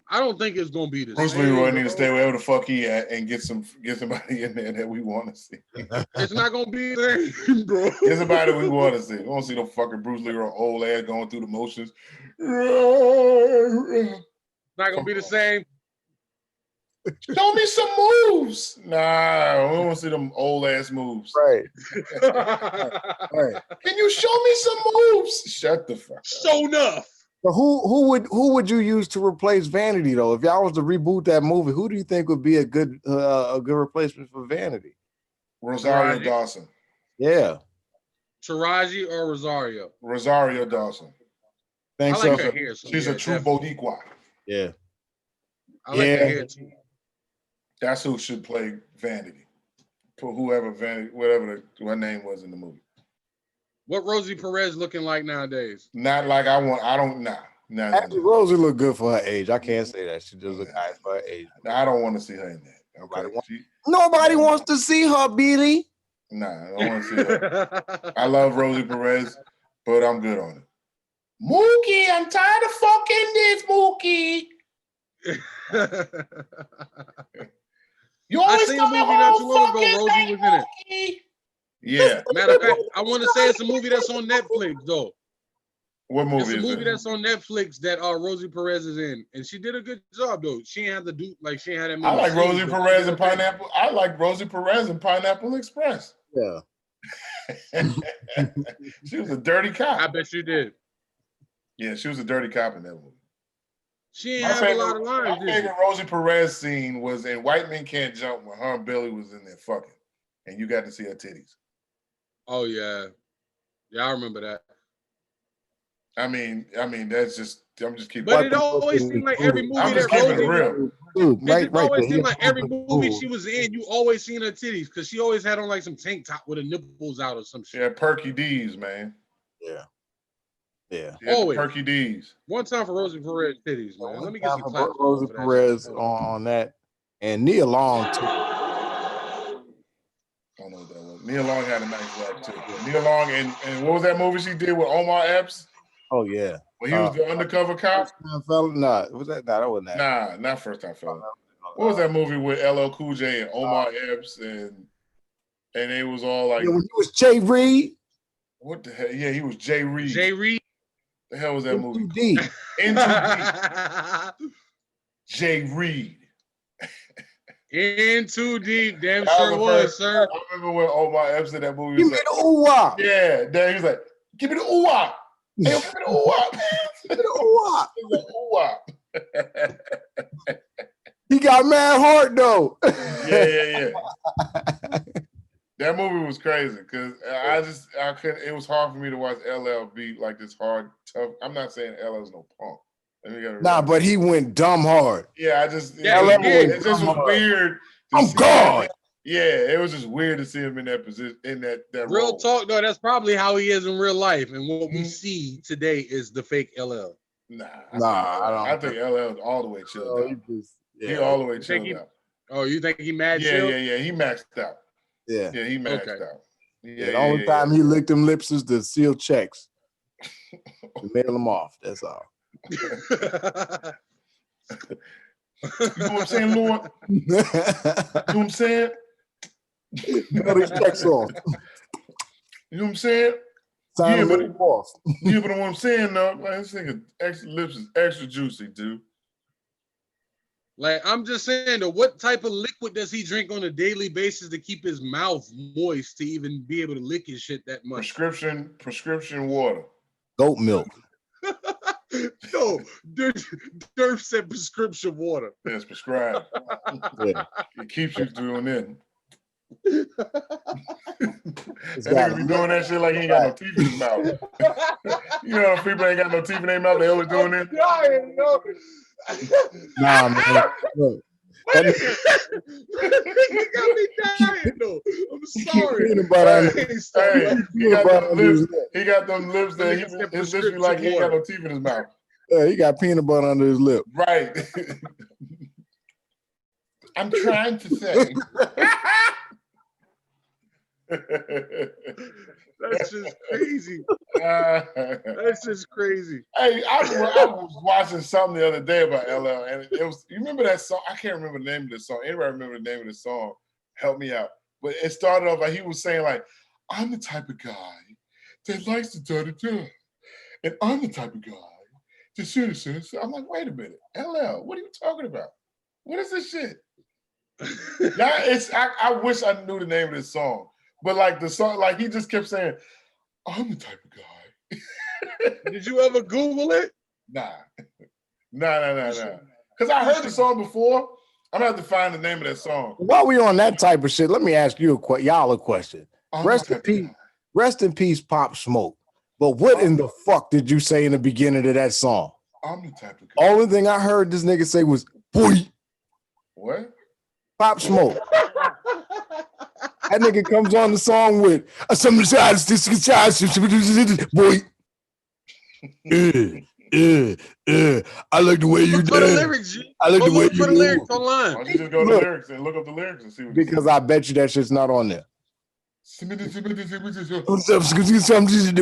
I don't think it's gonna be the Bruce same. Leroy need to stay wherever the fuck he at and get somebody in there that we want to see. It's not gonna be the same, bro. Get somebody we want to see. We don't see no fucking Bruce Leroy old ass going through the motions. Not gonna be the same. Show me some moves. Nah, we don't want to see them old ass moves. Right. Right. Can you show me some moves? Shut the fuck up. Show enough. But who would you use to replace Vanity though? If y'all was to reboot that movie, who do you think would be a good replacement for Vanity? Rosario Dawson. Yeah. Taraji or Rosario? Rosario Dawson. I like her hair. She's a true Boricua. Yeah. I like her hair too. That's who should play Vanity. For whoever Vanity, whatever her name was in the movie. What Rosie Perez looking like nowadays? Not like I want. I don't. Nah. Actually, Rosie look good for her age. I can't say that. She does look nice for her age. I don't want to see her in that. Okay. Nobody wants to see her, Billy. Nah, I don't want to see her. I love Rosie Perez, but I'm good on it. Mookie, I'm tired of fucking this, Mookie. You I always seen a coming movie not home too long ago. fucking Rosie late, was in it. Mookie. Yeah. Matter of fact, I want to say it's a movie that's on Netflix, though. What movie It's a is movie it? that's on Netflix that Rosie Perez is in, and she did a good job though. She ain't had to do like she ain't had that many. I like scenes, Rosie but Perez she and did okay. Pineapple. I like Rosie Perez and Pineapple Express. Yeah. She was a dirty cop. I bet you did. Yeah, she was a dirty cop in that movie. She ain't have a lot of lines. My favorite Rosie Perez scene was in White Men Can't Jump when her and Billy was in there fucking, and you got to see her titties. Oh yeah, I remember that. I mean, that's just I'm just keeping. But it always seemed like every movie that keeping Rosie, it real. Right, it always seemed like every movie she was in, you always seen her titties because she always had on like some tank top with her nipples out or some shit. Yeah, Perky D's, man. Yeah. Always Perky D's. One time for Rosie Perez titties, man. Let me get some claps. Rosie Perez on that, and Nia Long too. I don't know what that was. Nia Long had a nice rap too. Nia Long and what was that movie she did with Omar Epps? Oh yeah. When he was the undercover cop? Nah, was that? Nah, that wasn't that. Nah, not First Time Fella. What was that movie with LL Cool J and Omar Epps and it was all like. Yeah, when he was Jay Reed. What the hell? Yeah, he was Jay Reed. Jay Reed. The hell was that movie? Into Deep. Jay Reed. In Too Deep. Damn sure was, sir. I remember when Omar Epps in that movie. Give me the ooh-wah. Yeah, then he was like, give me the ooh-wah. Hey, yo, give me the ooh-wah. Give me the ooh-wah. ooh-wah. He got mad hard though. Yeah. That movie was crazy because I couldn't. It was hard for me to watch LL be like this hard, tough. I'm not saying LL's no punk. Nah, but he went dumb hard. Yeah, it just was weird. I'm gone. Yeah, it was just weird to see him in that position, in that real role. talk though. That's probably how he is in real life, and what we see today is the fake LL. I think LL is all the way chilled out. He all the way chilled out. Oh, you think he mad? Yeah. He maxed out. Yeah, he maxed out. Yeah, the only time he licked them lips is to seal checks to mail them off. That's all. You know what I'm saying, Lord? You know what I'm saying? Mail these checks off. You know what I'm saying? Sign them off. Yeah, but what I'm saying though, like, this nigga extra lips is extra juicy, dude. Like, I'm just saying, though, what type of liquid does he drink on a daily basis to keep his mouth moist to even be able to lick his shit that much? Prescription water. Goat milk. No, Derf said prescription water. Yes, prescribed. Yeah. It keeps you doing it. That nigga be doing that shit like he ain't got no teeth in his mouth. You know, if people ain't got no teeth in their mouth, they always doing it. Nah, man. Look, that nigga got me dying, though. I'm sorry. He got them lips that his lips be like he ain't got no teeth in his mouth. He got peanut butter under his lip. Right. I'm trying to say. That's just crazy. That's just crazy. Hey, I was watching something the other day about LL, and it was. You remember that song? I can't remember the name of the song. Anybody remember the name of the song? Help me out. But it started off like he was saying like, "I'm the type of guy that likes to da-da-da, and I'm the type of guy that should." I'm like, wait a minute, LL, what are you talking about? What is this shit? I wish I knew the name of this song. But like the song, like he just kept saying, "I'm the type of guy." Did you ever Google it? Nah. Because I heard the song before. I'm gonna have to find the name of that song. While we on that type of shit, let me ask you y'all a question. Rest in peace, Pop Smoke. But what in the fuck did you say in the beginning of that song? I'm the type of guy. Only thing I heard this nigga say was boy. What? Pop Smoke. That nigga comes on the song with some boy. I like the way you do it. I like the way you put the lyrics online. Why don't you just go to the lyrics and look up the lyrics and see what because I bet you that shit's not on there.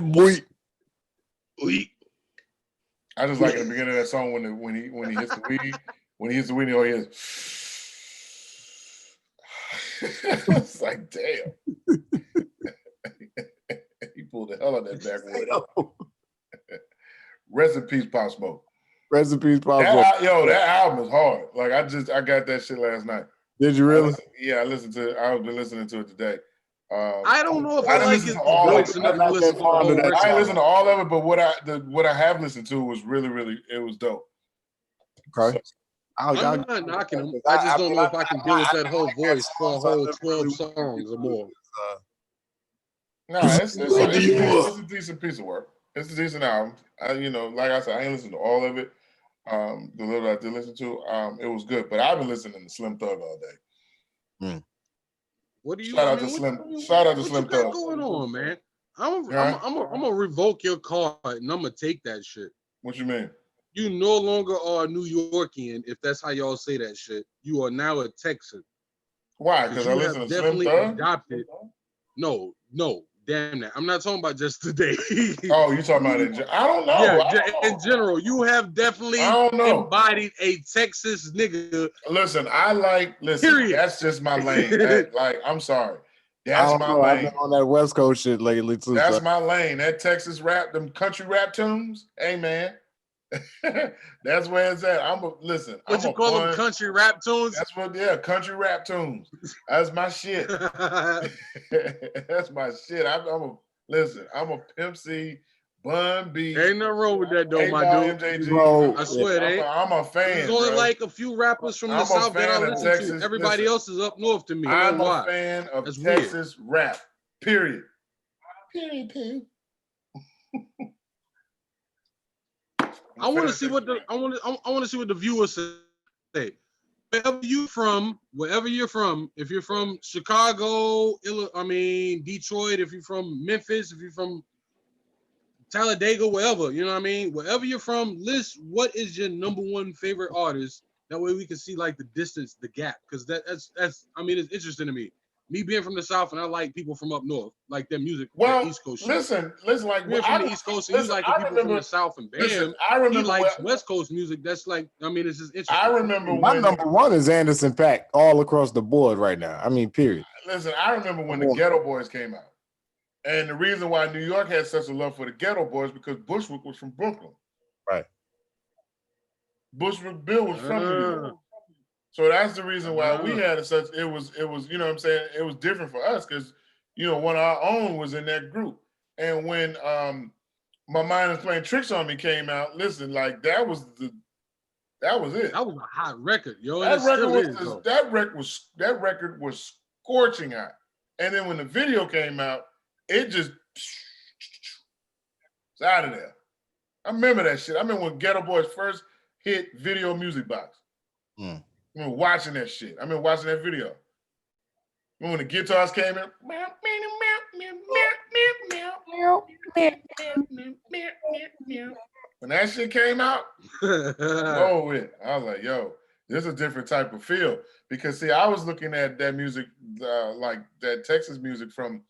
boy. I just like in the beginning of that song when he hits the weed, oh, he is. It's like, damn. He pulled the hell out of that backwood. Rest in peace, Pop Smoke. Rest in peace, Pop Smoke. That album is hard. Like I got that shit last night. Did you really? I listened to it. I've been listening to it today. I don't know if I like his voice enough to listen to the whole record. I ain't listened to all of it, but what I have listened to was really, really, it was dope. Okay. So, I'm not knocking him. I just don't know if I can deal with that whole voice for a whole 12 songs or more. No, it's a decent piece of work. It's a decent album. Like I said, I ain't listened to all of it. The little I did listen to, it was good. But I've been listening to Slim Thug all day. What do you? Shout out to Slim Thug. What's going on, man? I'm gonna revoke your card and I'm gonna take that shit. What you mean? You no longer are a New Yorkian, if that's how y'all say that shit. You are now a Texan. Why? Because I listen to Slim Thug? Adopted. No, damn that. I'm not talking about just today. Oh, you talking about it? I don't know. Yeah, in general, you have definitely embodied a Texas nigga. Listen, period. That's just my lane. I'm sorry. That's my lane. I've been on that West Coast shit lately too. That's my lane. That Texas rap, them country rap tunes. Hey man. That's where it's at. Listen. What you call them, country rap tunes? That's what, country rap tunes. That's my shit. That's my shit. I'm a Pimp C, Bun B. Ain't nothing wrong with that though, my dude. MJG. Bro, I swear it ain't. I'm a fan. There's only like a few rappers from the South that I listen to. Everybody else is up north to me. I'm a fan of Texas rap. Period. Period. I want to see what the viewers say. Wherever you're from, if you're from Chicago, Detroit, if you're from Memphis, if you're from Talladega, wherever, you know what I mean? Wherever you're from, list what is your number one favorite artist. That way we can see like the distance, the gap, because that's it's interesting to me. Me being from the South and I like people from up north, like their music, their East Coast shit. Listen, like you're from the East Coast and you like the people from the South, and bam, he likes West Coast music. That's like, it's just interesting. I remember my number one is Anderson .Paak all across the board right now. Period. Listen, I remember when the Ghetto Boys came out. And the reason why New York had such a love for the Ghetto Boys because Bushwick was from Brooklyn. Right. Bushwick Bill was from New York. So that's the reason why we had it was, you know what I'm saying? It was different for us because, one of our own was in that group. And when My Mind Is Playing Tricks on Me came out, listen, like that was it. That was a hot record, yo. That record was scorching hot. And then when the video came out, it just it's out of there. I remember that shit. I remember when Ghetto Boys first hit Video Music Box. I remember watching that shit. I remember watching that video. Remember when the guitars came in? When that shit came out, I was like, yo, this is a different type of feel. Because see, I was looking at that music, like that Texas music from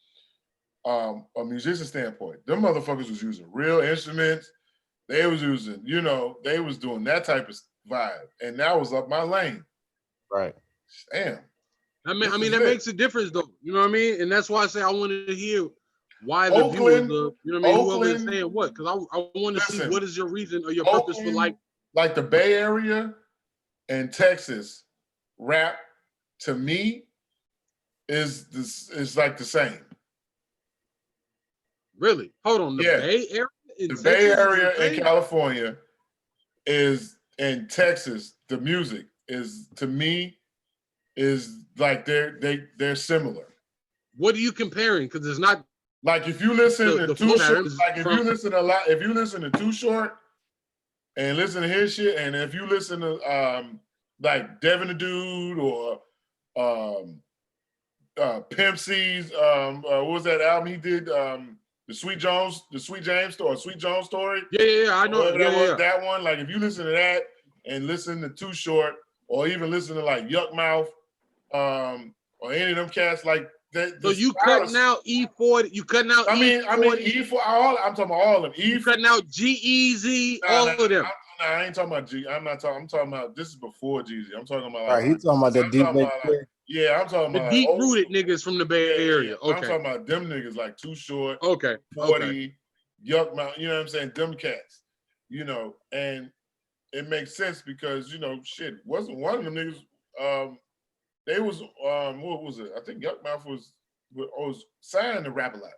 a musician standpoint. Them motherfuckers was using real instruments. They was using, they was doing that type of vibe. And that was up my lane. Right. Damn. That makes a difference though. You know what I mean? And that's why I say I wanted to hear why the viewers, whoever is saying what, because I want to see what is your reason or your purpose for like the Bay Area and Texas rap to me is like the same. Really? Hold on. The Bay Area in the Texas Bay Area in California is in Texas. The music is to me is like they're similar. What are you comparing? Because it's not like if you listen to Too Short, like if you listen to Too Short and listen to his shit, and if you listen to like Devin the Dude or Pimp C's what was that album he did? The Sweet James story. Yeah, I know. That one. Like if you listen to that and listen to Too Short, or even listen to like Yuck Mouth, or any of them cats, like So you cutting out E40? You cutting out E40? I mean E4. I'm talking about all of them. You cutting out G-Eazy, all of them. I ain't talking about G. I'm talking about this is before Jeezy. I'm talking about Right, he's talking about that deep. I'm talking about the deep rooted niggas from the Bay Area. Yeah. Okay. I'm talking about them niggas like Too Short. Okay. 40, Yuck Mouth. You know what I'm saying? Them cats. You know, and it makes sense because shit wasn't one of them niggas. They was what was it? I think Yuck Mouth was signed to Rap a Lot.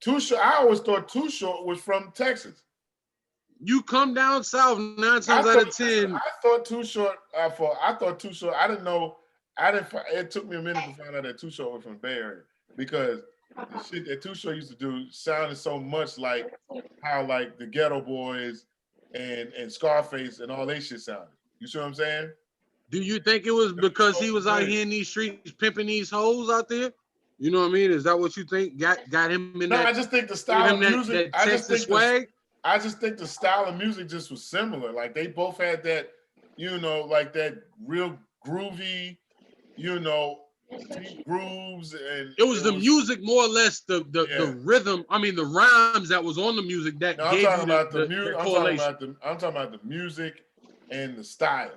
Too Short. I always thought Too Short was from Texas. You come down south 9 times out of 10. I thought Too Short. I thought Too Short. I didn't know. It took me a minute to find out that Too Short was from the Bay Area because the shit that Too Short used to do sounded so much like how like the Ghetto Boys and Scarface and all they shit sounded. You see what I'm saying? Do you think it was because he was out here in these streets pimping these hoes out there? You know what I mean? Is that what you think got him in that? No, I just think the style of music. I just think the style of music just was similar. Like they both had that, like that real groovy, deep grooves, and it was the music more or less the rhythm. I mean the rhymes that was on the music that gave you the correlation. I'm talking about the music and the style.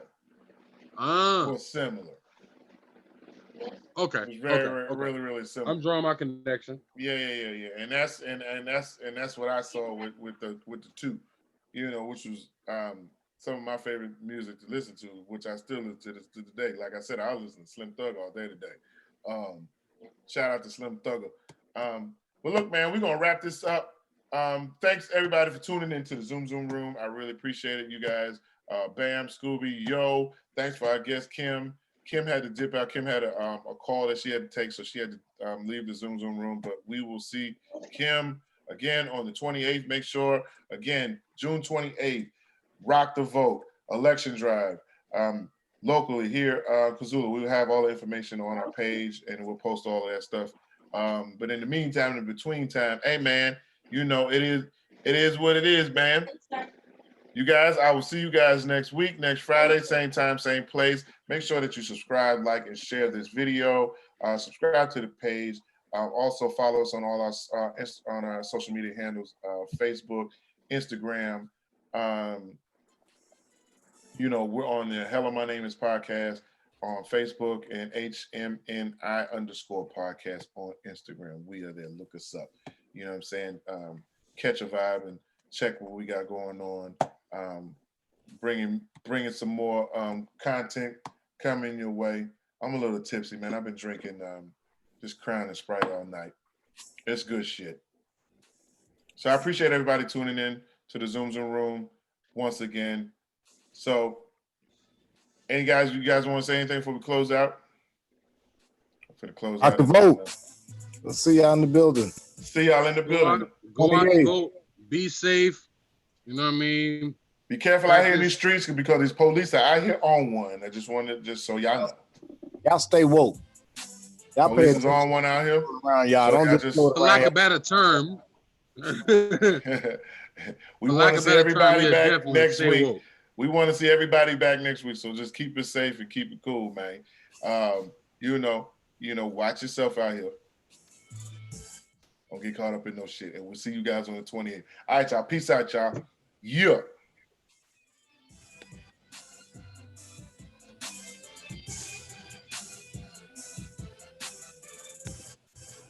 Was similar. Okay. It was really similar. I'm drawing my connection. Yeah. And that's what I saw with the two, which was some of my favorite music to listen to, which I still listen to today. Like I said, I was listening to Slim Thug all day today. Shout out to Slim Thugger. But look, man, we're gonna wrap this up. Thanks everybody for tuning into the Zoom Room. I really appreciate it, you guys. Bam, Scooby, yo, thanks for our guest Kim. Kim had to dip out. Kim had a call that she had to take, so she had to leave the Zoom Room. But we will see Kim again on the 28th. Make sure, again, June 28th, rock the vote, election drive. Locally here, Kazula, we'll have all the information on our page and we'll post all of that stuff. But in the meantime, in between time, hey man, it is what it is, man. You guys, I will see you guys next week, next Friday, same time, same place. Make sure that you subscribe, like, and share this video. Subscribe to the page. Also follow us on all our social media handles, Facebook, Instagram. We're on the Hello, My Name is Podcast on Facebook and HMNI_podcast on Instagram. We are there. Look us up. You know what I'm saying? Catch a vibe and check what we got going on. Bringing some more content coming your way. I'm a little tipsy, man. I've been drinking just Crown and Sprite all night. It's good shit. So I appreciate everybody tuning in to the Zoom Room once again. So, you guys want to say anything before we close out? I'm going to close out. The vote. We'll see y'all in the building. See y'all in the building. Go out and vote. Be safe. You know what I mean? Be careful out here in these streets because these police are out here on one. I just wanted so y'all know. Y'all stay woke. Y'all police is on one out here. Around y'all. So Don't just for lack of a better term. We want to see everybody back next week. Woke. We want to see everybody back next week. So just keep it safe and keep it cool, man. Watch yourself out here. Don't get caught up in no shit. And we'll see you guys on the 28th. All right, y'all. Peace out, y'all. Yeah.